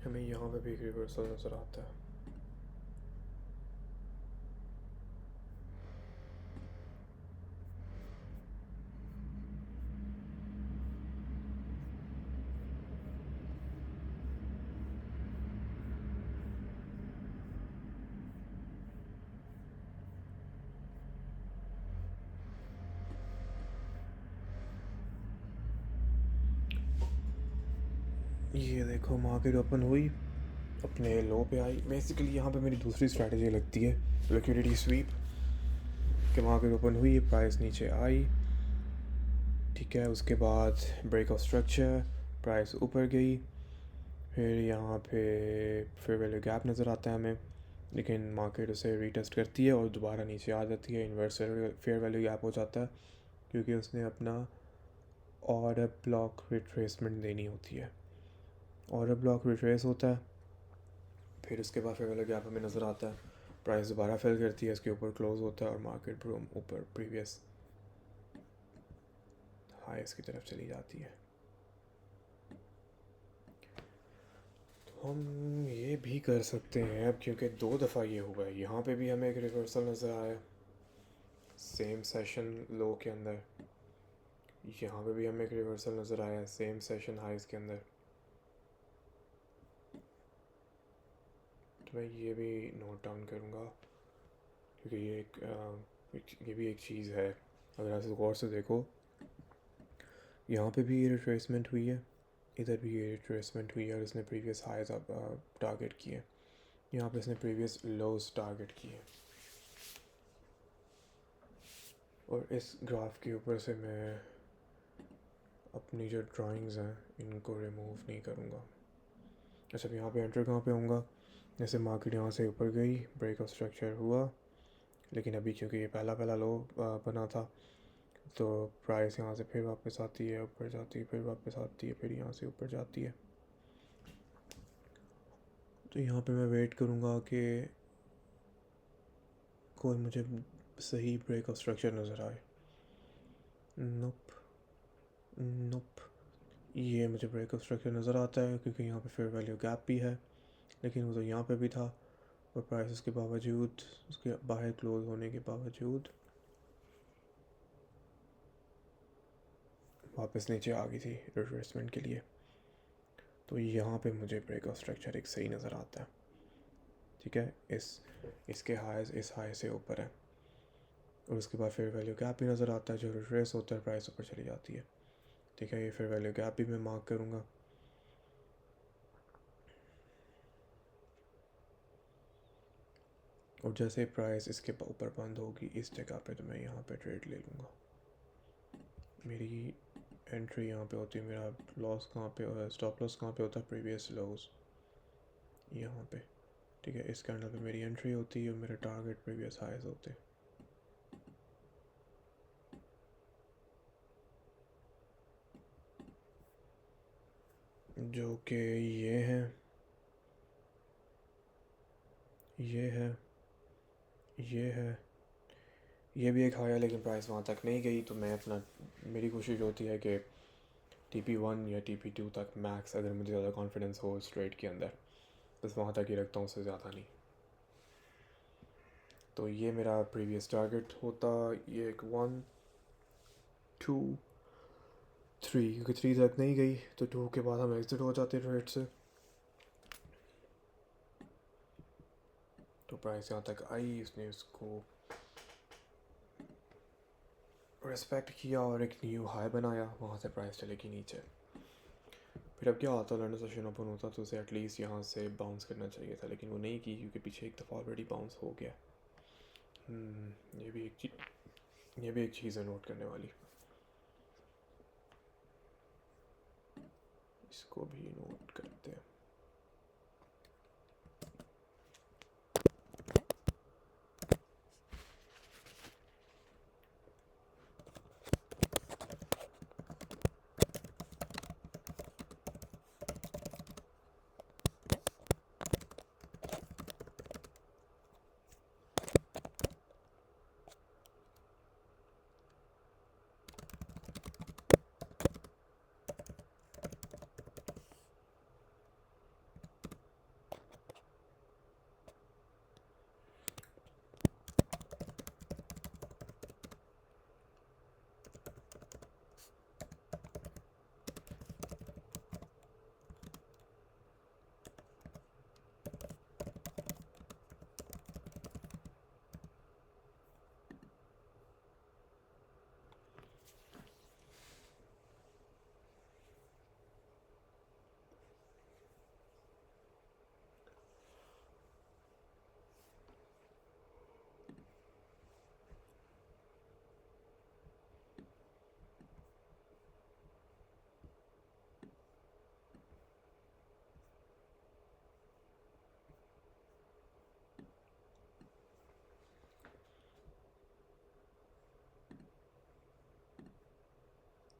Speaker 1: हमें यहाँ पे भी एक रिवर्सल नज़र आता है। ये देखो मार्केट ओपन हुई, अपने लो पे आई। बेसिकली यहाँ पे मेरी दूसरी स्ट्रैटेजी लगती है लिक्विडिटी स्वीप, कि मार्केट ओपन हुई, प्राइस नीचे आई, ठीक है, उसके बाद ब्रेक ऑफ स्ट्रक्चर, प्राइस ऊपर गई, फिर यहाँ पे फेयर वैल्यू गैप नज़र आता है हमें, लेकिन मार्केट उसे रीटेस्ट करती है और दोबारा नीचे आ जाती है। इन्वर्स फेयर वैल्यू गैप हो जाता है क्योंकि उसने अपना ऑर्डर ब्लॉक रिट्रेसमेंट देनी होती है। ऑर्डर ब्लॉक रिट्रेस होता है, फिर उसके बाद फेयर वैल्यू गैप हमें नज़र आता है, प्राइस दोबारा फेल करती है, इसके ऊपर क्लोज होता है और मार्केट ऊपर प्रीवियस हाईस की तरफ चली जाती है। तो हम ये भी कर सकते हैं अब, क्योंकि 2 दफ़ा ये हुआ है। यहाँ पे भी हमें एक रिवर्सल नज़र आया सेम सेशन लो के अंदर, यहाँ पे भी हमें एक रिवर्सल नज़र आया सेम सेशन हाईस के अंदर। तो मैं ये भी नोट डाउन करूँगा क्योंकि ये भी एक चीज़ है। अगर आप गौर से देखो, यहाँ पे भी ये रिट्रेसमेंट हुई है, इधर भी ये रिट्रेसमेंट हुई है और इसने प्रीवियस हाईज टारगेट किए, यहाँ पे इसने प्रीवियस लोज टारगेट किए। और इस ग्राफ के ऊपर से मैं अपनी जो ड्राइंग्स हैं इनको रिमूव नहीं करूँगा। अच्छा, यहाँ पे एंटर कहाँ पे होऊंगा? जैसे मार्केट यहाँ से ऊपर गई, ब्रेक ऑफ स्ट्रक्चर हुआ, लेकिन अभी क्योंकि ये पहला लो बना था, तो प्राइस यहाँ से फिर वापस आती है, ऊपर जाती है, फिर वापस आती है, फिर यहाँ से ऊपर जाती है। तो यहाँ पे मैं वेट करूँगा कि कोई मुझे सही ब्रेक ऑफ स्ट्रक्चर नज़र आए। नोप नोप, ये मुझे ब्रेक ऑफ स्ट्रक्चर नज़र आता है क्योंकि यहाँ पे फेयर वैल्यू गैप भी है, लेकिन वो तो यहाँ पे भी था और प्राइस के बावजूद, उसके बाहर क्लोज होने के बावजूद वापस नीचे आ गई थी रिट्रेसमेंट के लिए। तो यहाँ पे मुझे ब्रेक ऑफ स्ट्रक्चर एक सही नज़र आता है, ठीक है। इसके हाईज इस हाई से ऊपर है और उसके बाद फेयर वैल्यू गैप भी नज़र आता है, जो रिट्रेस होता है प्राइस ऊपर चली जाती है, ठीक है। ये फेयर वैल्यू गैप भी मैं मार्क करूँगा। और जैसे प्राइस इसके ऊपर बंद होगी इस जगह पे, तो मैं यहाँ पे ट्रेड ले लूँगा। मेरी एंट्री यहाँ पे होती है, मेरा लॉस कहाँ पे, स्टॉप लॉस कहाँ पे होता है? प्रीवियस लोज यहाँ पे, ठीक है। इस कैंडल पे मेरी एंट्री होती है और मेरा टारगेट प्रीवियस हाईज होते हैं। जो कि ये है, ये है, ये है, ये भी एक हाई है, लेकिन प्राइस वहाँ तक नहीं गई। तो मैं अपना, मेरी कोशिश होती है कि TP1 या TP2 तक मैक्स, अगर मुझे ज़्यादा कॉन्फिडेंस हो इस ट्रेड के अंदर, बस वहाँ तक ही रखता हूँ, उससे ज़्यादा नहीं। तो ये मेरा प्रीवियस टारगेट होता, ये एक 1 3, क्योंकि 3 तक नहीं गई तो 2 के बाद हम एग्जिट हो जाते ट्रेड से। तो प्राइस यहाँ तक आई, उसने उसको रिस्पेक्ट किया और एक न्यू हाई बनाया, वहाँ से प्राइस चलेगी नीचे। फिर अब क्या होता, लंडन सेशन ओपन होता तो उसे एटलीस्ट यहाँ से बाउंस करना चाहिए था, लेकिन वो नहीं की क्योंकि पीछे एक दफ़ा ऑलरेडी बाउंस हो गया। ये भी एक चीज़ है नोट करने वाली, इसको भी नोट करते हैं।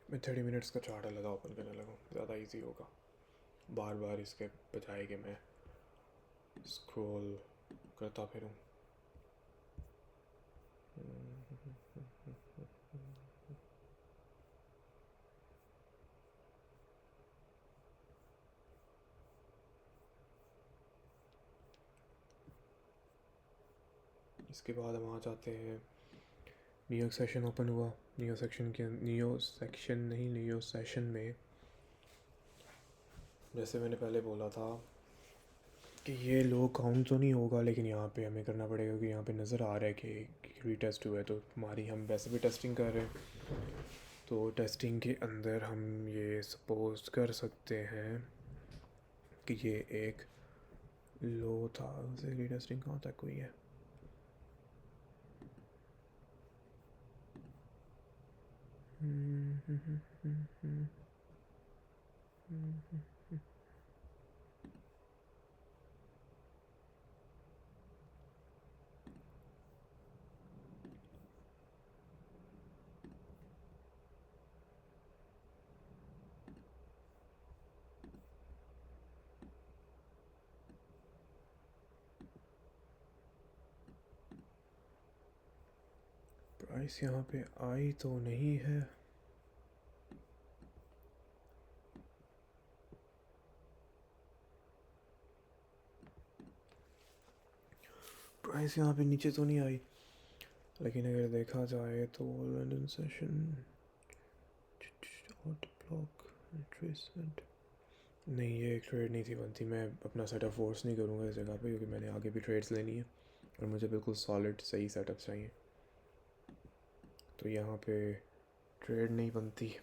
Speaker 1: मैं 30 मिनट्स का चार्ट लगा ओपन करने लगा, ज़्यादा इजी होगा, बार बार इसके बजाय कि मैं स्क्रॉल करता फिरूँ। इसके बाद हम आ जाते हैं, न्यू सेशन ओपन हुआ। न्यू सेशन में जैसे मैंने पहले बोला था कि ये लो काउंट तो नहीं होगा, लेकिन यहाँ पे हमें करना पड़ेगा क्योंकि यहाँ पे नज़र आ रहा है कि रीटेस्ट हुआ है। तो हमारी, हम वैसे भी टेस्टिंग कर रहे हैं, तो टेस्टिंग के अंदर हम ये सपोज कर सकते हैं कि ये एक लो था। उसे रीटेस्टिंग कहाँ तक हुई है? प्राइस यहाँ पे आई तो नहीं है, प्राइस यहाँ पे नीचे तो नहीं आई, लेकिन अगर देखा जाए तो लंदन सेशन ब्लॉक ट्रेसमेंट नहीं, ये एक ट्रेड नहीं थी बनती। मैं अपना सेटअप फोर्स नहीं करूँगा इस जगह पे, क्योंकि मैंने आगे भी ट्रेड्स लेनी है और मुझे बिल्कुल सॉलिड सही सेटअप चाहिए। तो यहाँ पे ट्रेड नहीं बनती।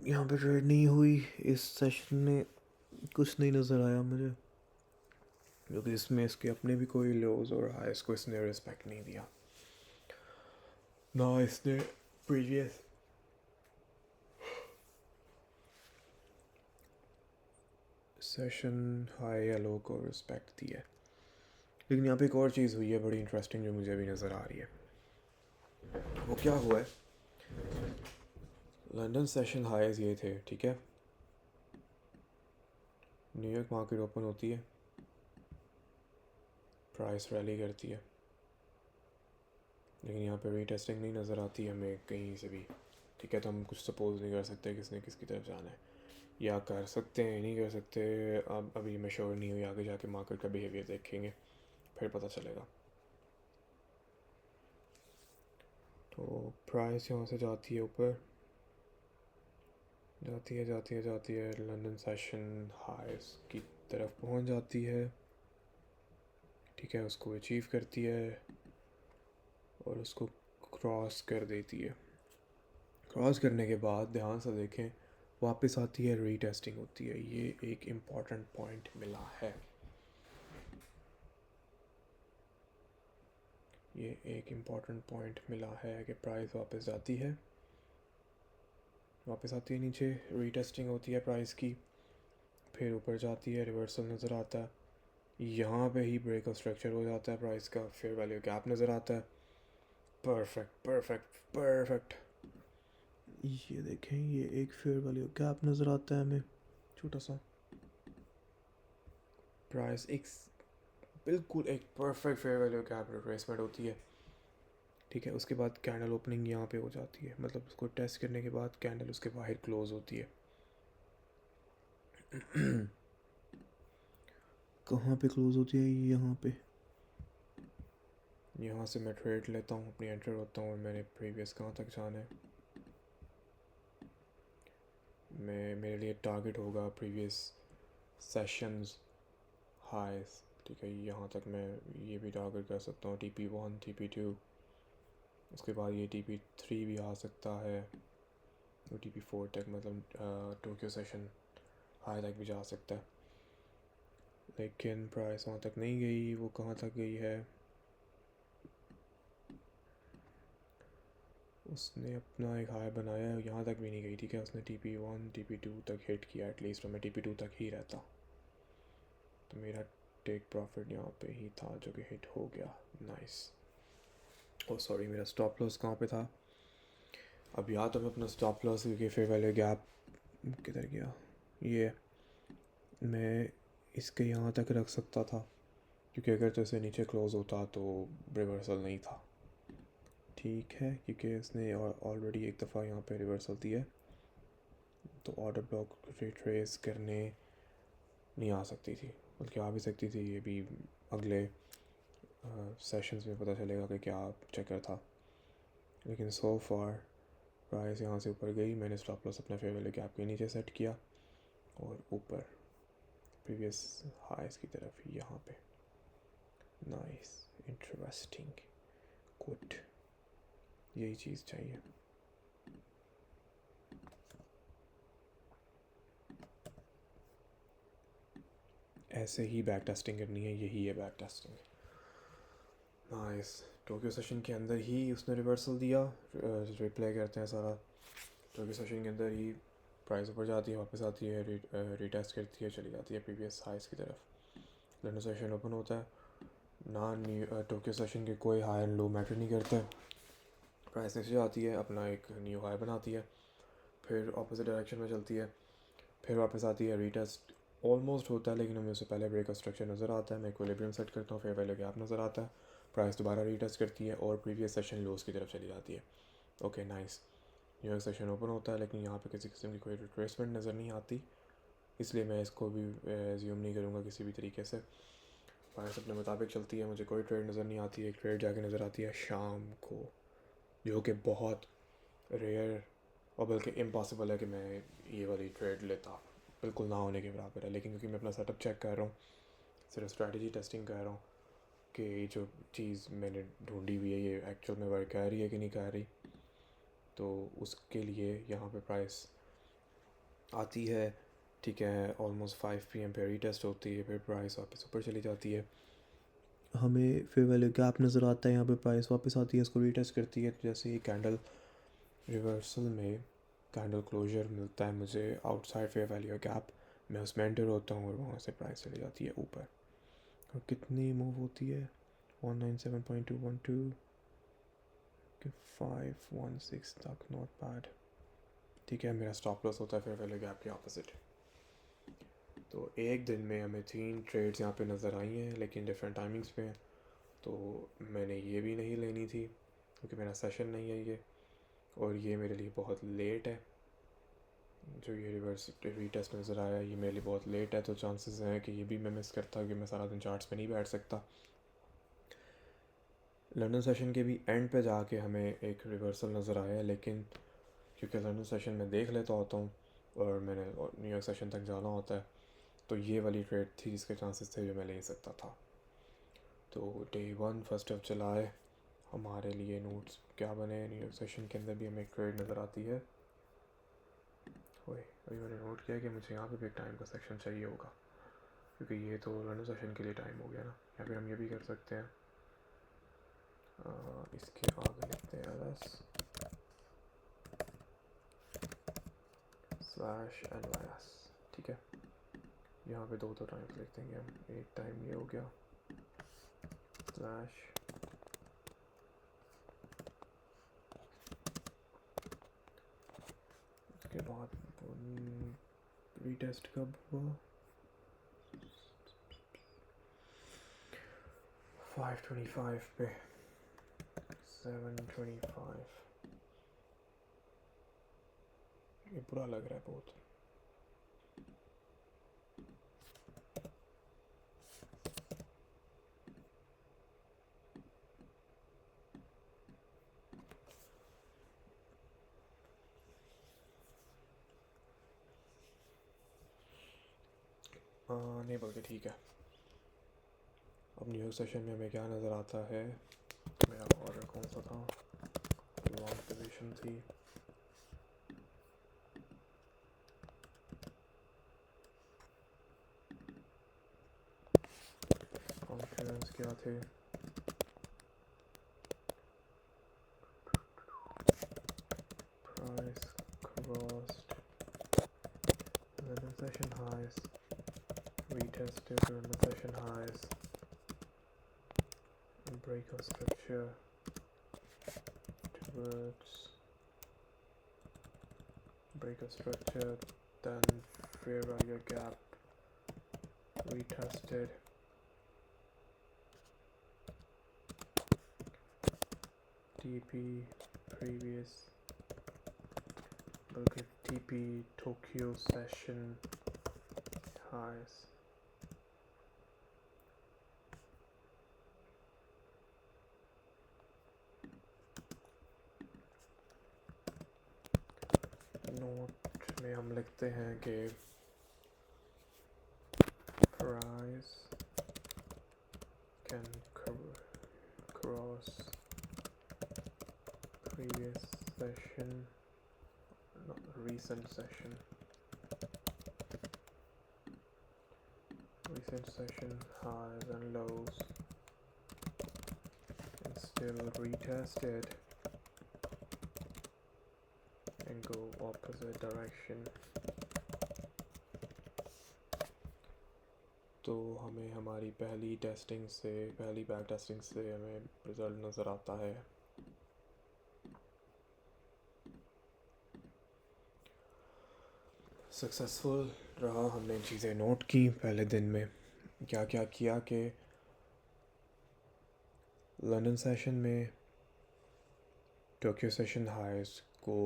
Speaker 1: यहाँ पे ट्रेड नहीं हुई इस सेशन में, कुछ नहीं नज़र आया मुझे, क्योंकि इसमें इसके अपने भी कोई लोज और हाइस को इसने रिस्पेक्ट नहीं दिया ना। इसने प्रीवियस सेशन हाई या लो को रिस्पेक्ट दी है। लेकिन यहाँ पे एक और चीज़ हुई है बड़ी इंटरेस्टिंग जो मुझे भी नज़र आ रही है। वो क्या हुआ है, लंदन सेशन हाइज ये थे, ठीक है, न्यूयॉर्क मार्केट ओपन होती है, प्राइस रैली करती है, लेकिन यहाँ पे रीटेस्टिंग नहीं नज़र आती हमें कहीं से भी। ठीक है, तो हम कुछ सपोज नहीं कर सकते किसने किसकी तरफ जाना है, या कर सकते हैं नहीं कर सकते। अब अभी मैं श्योर नहीं हुई, आगे जाके मार्केट का बिहेवियर देखेंगे फिर पता चलेगा। तो प्राइस यहाँ से जाती है ऊपर, जाती है लंदन सेशन हाइस की तरफ पहुँच जाती है। ठीक है, उसको अचीव करती है और उसको क्रॉस कर देती है। क्रॉस करने के बाद ध्यान से देखें, वापस आती है, रीटेस्टिंग होती है। ये एक इम्पॉर्टेंट पॉइंट मिला है, ये एक इम्पॉर्टेंट पॉइंट मिला है कि प्राइस वापस जाती है, वापस आती है नीचे, रीटेस्टिंग होती है प्राइस की, फिर ऊपर जाती है, रिवर्सल नज़र आता है, यहाँ पे ही ब्रेक ऑफ स्ट्रक्चर हो जाता है प्राइस का, फेयर वैल्यू गैप नज़र आता है। परफेक्ट परफेक्ट परफेक्ट, ये देखें, ये एक फेयर वैल्यू गैप नज़र आता है हमें, छोटा सा। प्राइस एक बिल्कुल एक perfect fair value gap retracement होती है। ठीक है, उसके बाद कैंडल ओपनिंग यहाँ पे हो जाती है, मतलब उसको टेस्ट करने के बाद कैंडल उसके बाहर क्लोज होती है। कहाँ पे क्लोज होती है? यहाँ पे। यहाँ से मैं ट्रेड लेता हूँ, अपनी एंटर होता हूँ और मैंने प्रीवियस कहाँ तक जाना है। मेरे लिए टारगेट होगा प्रीवियस सेशंस हाइस। ठीक है, यहाँ तक मैं ये भी टारगेट कर सकता हूँ, TP1 TP2, उसके बाद ये TP3 भी आ सकता है, और TP4 तक, मतलब टोक्यो सेशन हाई तक भी जा सकता है। लेकिन प्राइस वहाँ तक नहीं गई, वो कहाँ तक गई है, उसने अपना एक हाई बनाया है, यहाँ तक भी नहीं गई। ठीक है, उसने TP1 TP2 तक हिट किया, एटलीस्ट मैं TP2 तक ही रहता तो मेरा टेक प्रॉफिट यहाँ पे ही था, जो कि हिट हो गया। नाइस। ओ सॉरी, मेरा स्टॉप लॉस कहाँ पे था? अब या तो मैं अपना स्टॉप लॉस के फेयर वैल्यू गैप किधर गया, ये मैं इसके यहाँ तक रख सकता था, क्योंकि अगर तो इसे नीचे क्लोज होता तो रिवर्सल नहीं था। ठीक है, क्योंकि इसने ऑलरेडी एक दफ़ा यहाँ पे रिवर्सल दिया है, तो ऑर्डर ब्लॉक रिट्रेस करने नहीं आ सकती थी, बल्कि आ भी सकती थी। ये भी अगले सेशंस में पता चलेगा कि क्या चक्कर था। लेकिन सो फार प्राइस यहाँ से ऊपर गई, मैंने स्टॉप लॉस अपने फेयर वैल्यू गैप के नीचे सेट किया और ऊपर प्रीवियस हाइस की तरफ यहाँ पे। नाइस, इंटरेस्टिंग, गुड, यही चीज़ चाहिए। ऐसे ही बैक टेस्टिंग करनी है, यही है back testing. Nice, Tokyo session के अंदर ही उसने रिवर्सल दिया, रिप्ले करते हैं सारा। टोक्यो सेशन के अंदर ही प्राइस ऊपर जाती है, वापस आती है, रीटेस्ट करती है, चली जाती है प्रीवियस हाइस की तरफ। लंदन सेशन ओपन होता है ना, टोक्यो सेशन के कोई हाई एंड लो मैटर नहीं करता है। प्राइस नीचे आती है, अपना एक न्यू हाई बनाती है, फिर ऑपोजिट डायरेक्शन में चलती है, फिर वापस आती है, रीटेस्ट ऑलमोस्ट होता है, लेकिन हमें उससे पहले ब्रेक ऑफ स्ट्रक्चर नज़र आता है। मैं इक्विलिब्रियम सेट करता हूँ, फेयर वैल्यू गैप नज़र आता है, प्राइस दोबारा रीटेस्ट करती है और प्रीवियस सेशन लोस की तरफ चली जाती है। Okay nice, New York session open होता है, लेकिन यहाँ पे किसी किस्म की कोई रिट्रेसमेंट नज़र नहीं आती, इसलिए मैं इसको भी एज्यूम नहीं करूँगा किसी भी तरीके से। प्राइस अपने मुताबिक चलती है, मुझे कोई ट्रेड नज़र नहीं आती। एक ट्रेड जाके नज़र आती है शाम को, जो कि बहुत रेयर और बल्कि इम्पॉसिबल है कि मैं ये वाली ट्रेड लेता, बिल्कुल ना होने के बराबर है। लेकिन क्योंकि मैं अपना सेटअप चेक कर रहा हूँ, सिर्फ स्ट्रैटेजी टेस्टिंग कर रहा हूँ कि जो चीज़ मैंने ढूंढी हुई है ये एक्चुअल में वर्क कर रही है कि नहीं कर रही, तो उसके लिए यहाँ पे प्राइस आती है। ठीक है, ऑलमोस्ट 5 PM पे रीटेस्ट होती है, फिर प्राइस वापस ऊपर चली जाती है, हमें फेयर वैल्यू गैप नज़र आता है, यहाँ पे प्राइस वापस आती है, इसको रीटेस्ट करती है। जैसे ही कैंडल रिवर्सल में कैंडल क्लोजर मिलता है मुझे आउटसाइड फेयर वैल्यू गैप, मैं उसमें एंटर होता हूँ और वहाँ से प्राइस चली जाती है ऊपर। और कितनी मूव होती है? 197.212 के 516 तक, नॉट बैड। ठीक है, मेरा स्टॉप लॉस होता है फेयर वैल्यू गैप के ऑपोजिट। तो एक दिन में हमें 3 ट्रेड्स यहाँ पे नज़र आई हैं, लेकिन डिफरेंट टाइमिंग्स पे हैं। तो मैंने ये भी नहीं लेनी थी क्योंकि मेरा सेशन नहीं है ये, और ये मेरे लिए बहुत लेट है। जो ये रिवर्स रीटेस्ट नज़र आया ये मेरे लिए बहुत लेट है, तो चांसेस हैं कि ये भी मैं मिस करता कि मैं सारा दिन चार्ट्स पे नहीं बैठ सकता। लंदन सेशन के भी एंड पे जाके हमें एक रिवर्सल नज़र आया, लेकिन क्योंकि लंदन सेशन में देख लेता होता हूँ और मैंने न्यूयॉर्क सेशन तक जाना होता है, तो ये वाली ट्रेड थी जिसके चांसेस थे जो मैं ले सकता था। तो डे 1 फर्स्ट ऑफ जुलाई हमारे लिए नोट्स क्या बने। न्यूयॉर्क सेशन के अंदर भी हमें एक ट्रेड नज़र आती है। अभी मैंने नोट किया कि मुझे यहाँ पे भी एक टाइम का सेक्शन चाहिए होगा, क्योंकि ये तो लंदन सेशन के लिए टाइम हो गया ना। या फिर हम ये भी कर सकते हैं, इसके आगे लिखते हैं LS/NYS, ठीक है। यहाँ पे दो टाइम्स लिख देंगे हम। एक टाइम ये हो गया स्लैश उसके बाद रीटेस्ट कब हुआ 5:25 पे 7:25। ये बुरा लग रहा है बहुत। नहीं बल्कि ठीक है। अब न्यूयॉर्क सेशन में हमें क्या नज़र आता है। मेरा ऑर्डर कौन सा था, लॉन्ग पोजीशन थी। कॉन्फिडेंस क्या थे, price crossed London session highs, retested london session highs, break of structure towards break of structure, then fair value gap, retested, TP previous TP Tokyo session highs, note में हम लिखते हैं कि price can cross previous session, not recent session highs and lows, and still retested and go opposite direction. तो हमें हमारी पहली बैक टेस्टिंग से हमें रिज़ल्ट नज़र आता है। सक्सेसफुल रहा, हमने चीज़ें नोट की। पहले दिन में क्या क्या किया कि लंदन सेशन में टोक्यो सेशन हाइस को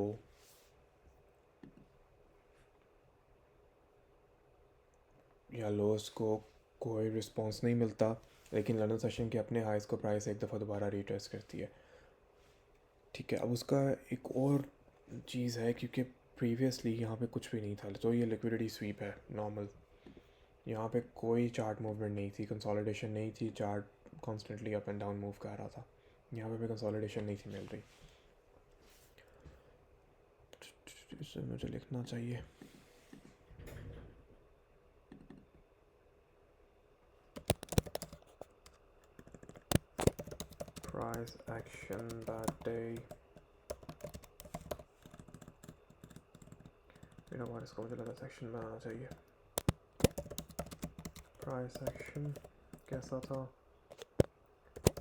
Speaker 1: या लोस को कोई रिस्पांस नहीं मिलता, लेकिन लंदन सेशन के अपने हाइस को प्राइस एक दफ़ा दोबारा रिट्रेस करती है, ठीक है। अब उसका एक और चीज़ है, क्योंकि प्रीवियसली यहाँ पे कुछ भी नहीं था, तो ये लिक्विडिटी स्वीप है नॉर्मल। यहाँ पे कोई चार्ट मूवमेंट नहीं थी, कंसोलिडेशन नहीं थी, chart constantly up and down move कर रहा था। यहाँ पे भी कंसोलिडेशन नहीं थी मिल रही। इसे मुझे लिखना चाहिए, प्राइस एक्शन दैट डे। इसको मुझे लगा सेक्शन में आना चाहिए। प्राइस एक्शन कैसा था,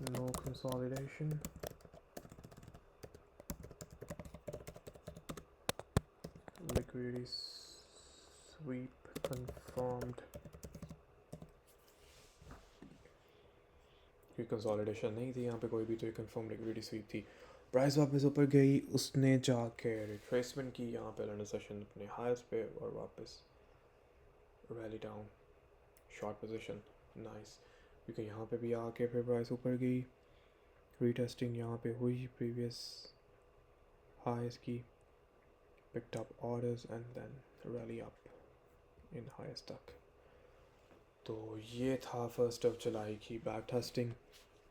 Speaker 1: no consolidation, liquidity sweep confirmed कोई कंसोलिडेशन नहीं थी यहाँ पे कोई भी, तो ये कंफर्म लिक्विडिटी स्वीप थी। प्राइस वापस ऊपर गई, उसने जाके रिट्रेसमेंट की यहाँ पे लंडन सेशन अपने हाईस पे और वापस rally down, short position, nice. क्योंकि यहाँ पे भी आके फिर प्राइस ऊपर गई, रीटेस्टिंग यहाँ पे हुई प्रीवियस हाईस की, picked up orders and then rally up in highs तक। तो ये था फर्स्ट ऑफ जुलाई की बैक टेस्टिंग।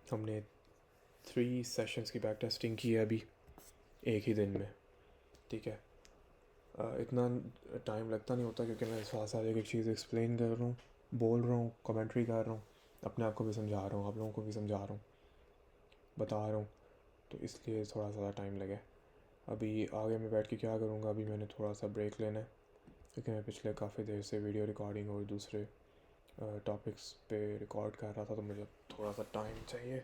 Speaker 1: हमने 3 सेशंस की बैक टेस्टिंग की है अभी एक ही दिन में, ठीक है। इतना टाइम लगता नहीं होता क्योंकि मैं साथ साथ एक चीज़ एक्सप्लेन कर रहा हूँ, बोल रहा हूँ, कमेंट्री कर रहा हूँ, अपने आप को भी समझा रहा हूँ, आप लोगों को भी समझा रहा हूँ, बता रहा हूँ, तो इसलिए थोड़ा सा टाइम लगे। अभी आगे मैं बैठ के क्या करूँगा, अभी मैंने थोड़ा सा ब्रेक लेना है क्योंकि मैं पिछले काफ़ी देर से वीडियो रिकॉर्डिंग और दूसरे टॉपिक्स पे रिकॉर्ड कर रहा था, तो मुझे थोड़ा सा टाइम चाहिए।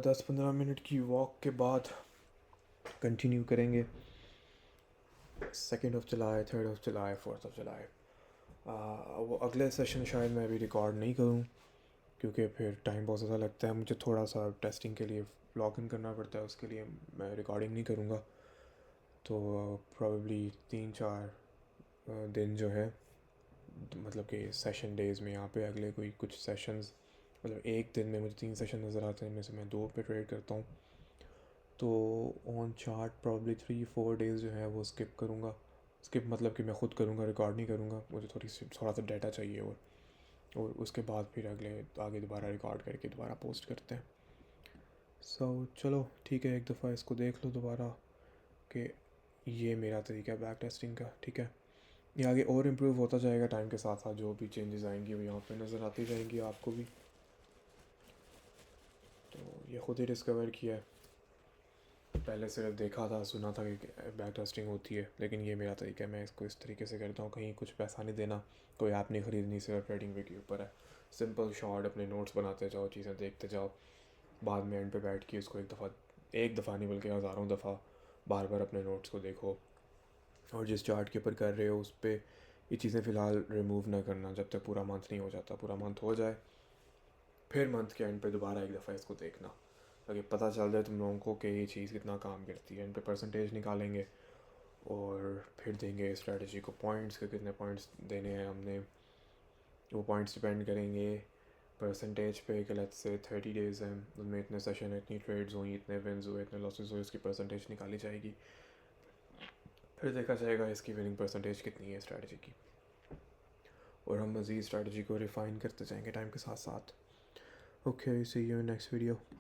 Speaker 1: 10-15 मिनट की वॉक के बाद कंटिन्यू करेंगे 2 जुलाई, 3 जुलाई, 4 जुलाई। वो अगले सेशन शायद मैं अभी रिकॉर्ड नहीं करूँ क्योंकि फिर टाइम बहुत ज़्यादा लगता है, मुझे थोड़ा सा टेस्टिंग के लिए लॉग इन करना पड़ता है, उसके लिए मैं रिकॉर्डिंग नहीं करूँगा। तो प्रॉब्ली 3-4 दिन जो है, मतलब कि सेशन डेज़ में यहाँ पे अगले कोई कुछ सेशंस, मतलब एक दिन में मुझे 3 सेशन नज़र आते हैं, में से मैं 2 पे ट्रेड करता हूँ। तो ऑन चार्ट प्रॉब्ली 3-4 डेज़ जो है वो स्किप करूँगा। स्किप मतलब कि मैं ख़ुद करूँगा, रिकॉर्ड नहीं करूँगा, मुझे थोड़ा सा डाटा चाहिए और उसके बाद फिर आगे दोबारा रिकॉर्ड करके दोबारा पोस्ट करते हैं। चलो ठीक है, एक दफ़ा इसको देख लो दोबारा कि ये मेरा तरीका है बैक टेस्टिंग का, ठीक है। ये आगे और इम्प्रूव होता जाएगा टाइम के साथ साथ, जो भी चेंजेस आएंगी वो यहाँ पे नज़र आती जाएंगी आपको भी। तो ये ख़ुद ही डिस्कवर किया है, पहले सिर्फ देखा था, सुना था कि बैक टेस्टिंग होती है, लेकिन ये मेरा तरीका है, मैं इसको इस तरीके से करता हूँ। कहीं कुछ पैसा नहीं देना, कोई ऐप नहीं ख़रीदनी, सिर्फ ट्रेडिंग वे के ऊपर है। सिंपल शॉर्ट, अपने नोट्स बनाते जाओ, चीज़ें देखते जाओ, बाद में एंड पे बैठ के उसको एक दफ़ा नहीं बल्कि हज़ारों दफ़ा बार बार अपने नोट्स को देखो, और जिस चार्ट के ऊपर कर रहे हो उस पर ये चीज़ें फ़िलहाल रिमूव ना करना जब तक पूरा मंथ नहीं हो जाता। पूरा मंथ हो जाए फिर मंथ के एंड पे दोबारा एक दफ़ा इसको देखना, ताकि पता चल जाए तुम लोगों को कि ये चीज़ कितना काम करती है। इन पे परसेंटेज निकालेंगे और फिर देंगे स्ट्रेटजी को पॉइंट्स के, कितने पॉइंट्स देने हैं हमने, वो पॉइंट्स डिपेंड करेंगे परसेंटेज पे कि लेट्स से 30 डेज़ हैं, उनमें इतने सेशन, इतनी ट्रेड्स हुई, इतने विन्स हुए, इतने लॉसेस हुए, उसकी परसेंटेज निकाली जाएगी। फिर देखा जाएगा इसकी विनिंग परसेंटेज कितनी है स्ट्रेटजी की, और हम मज़ीद स्ट्रेटजी को रिफ़ाइन करते जाएंगे टाइम के साथ साथ। Okay, see you in next video.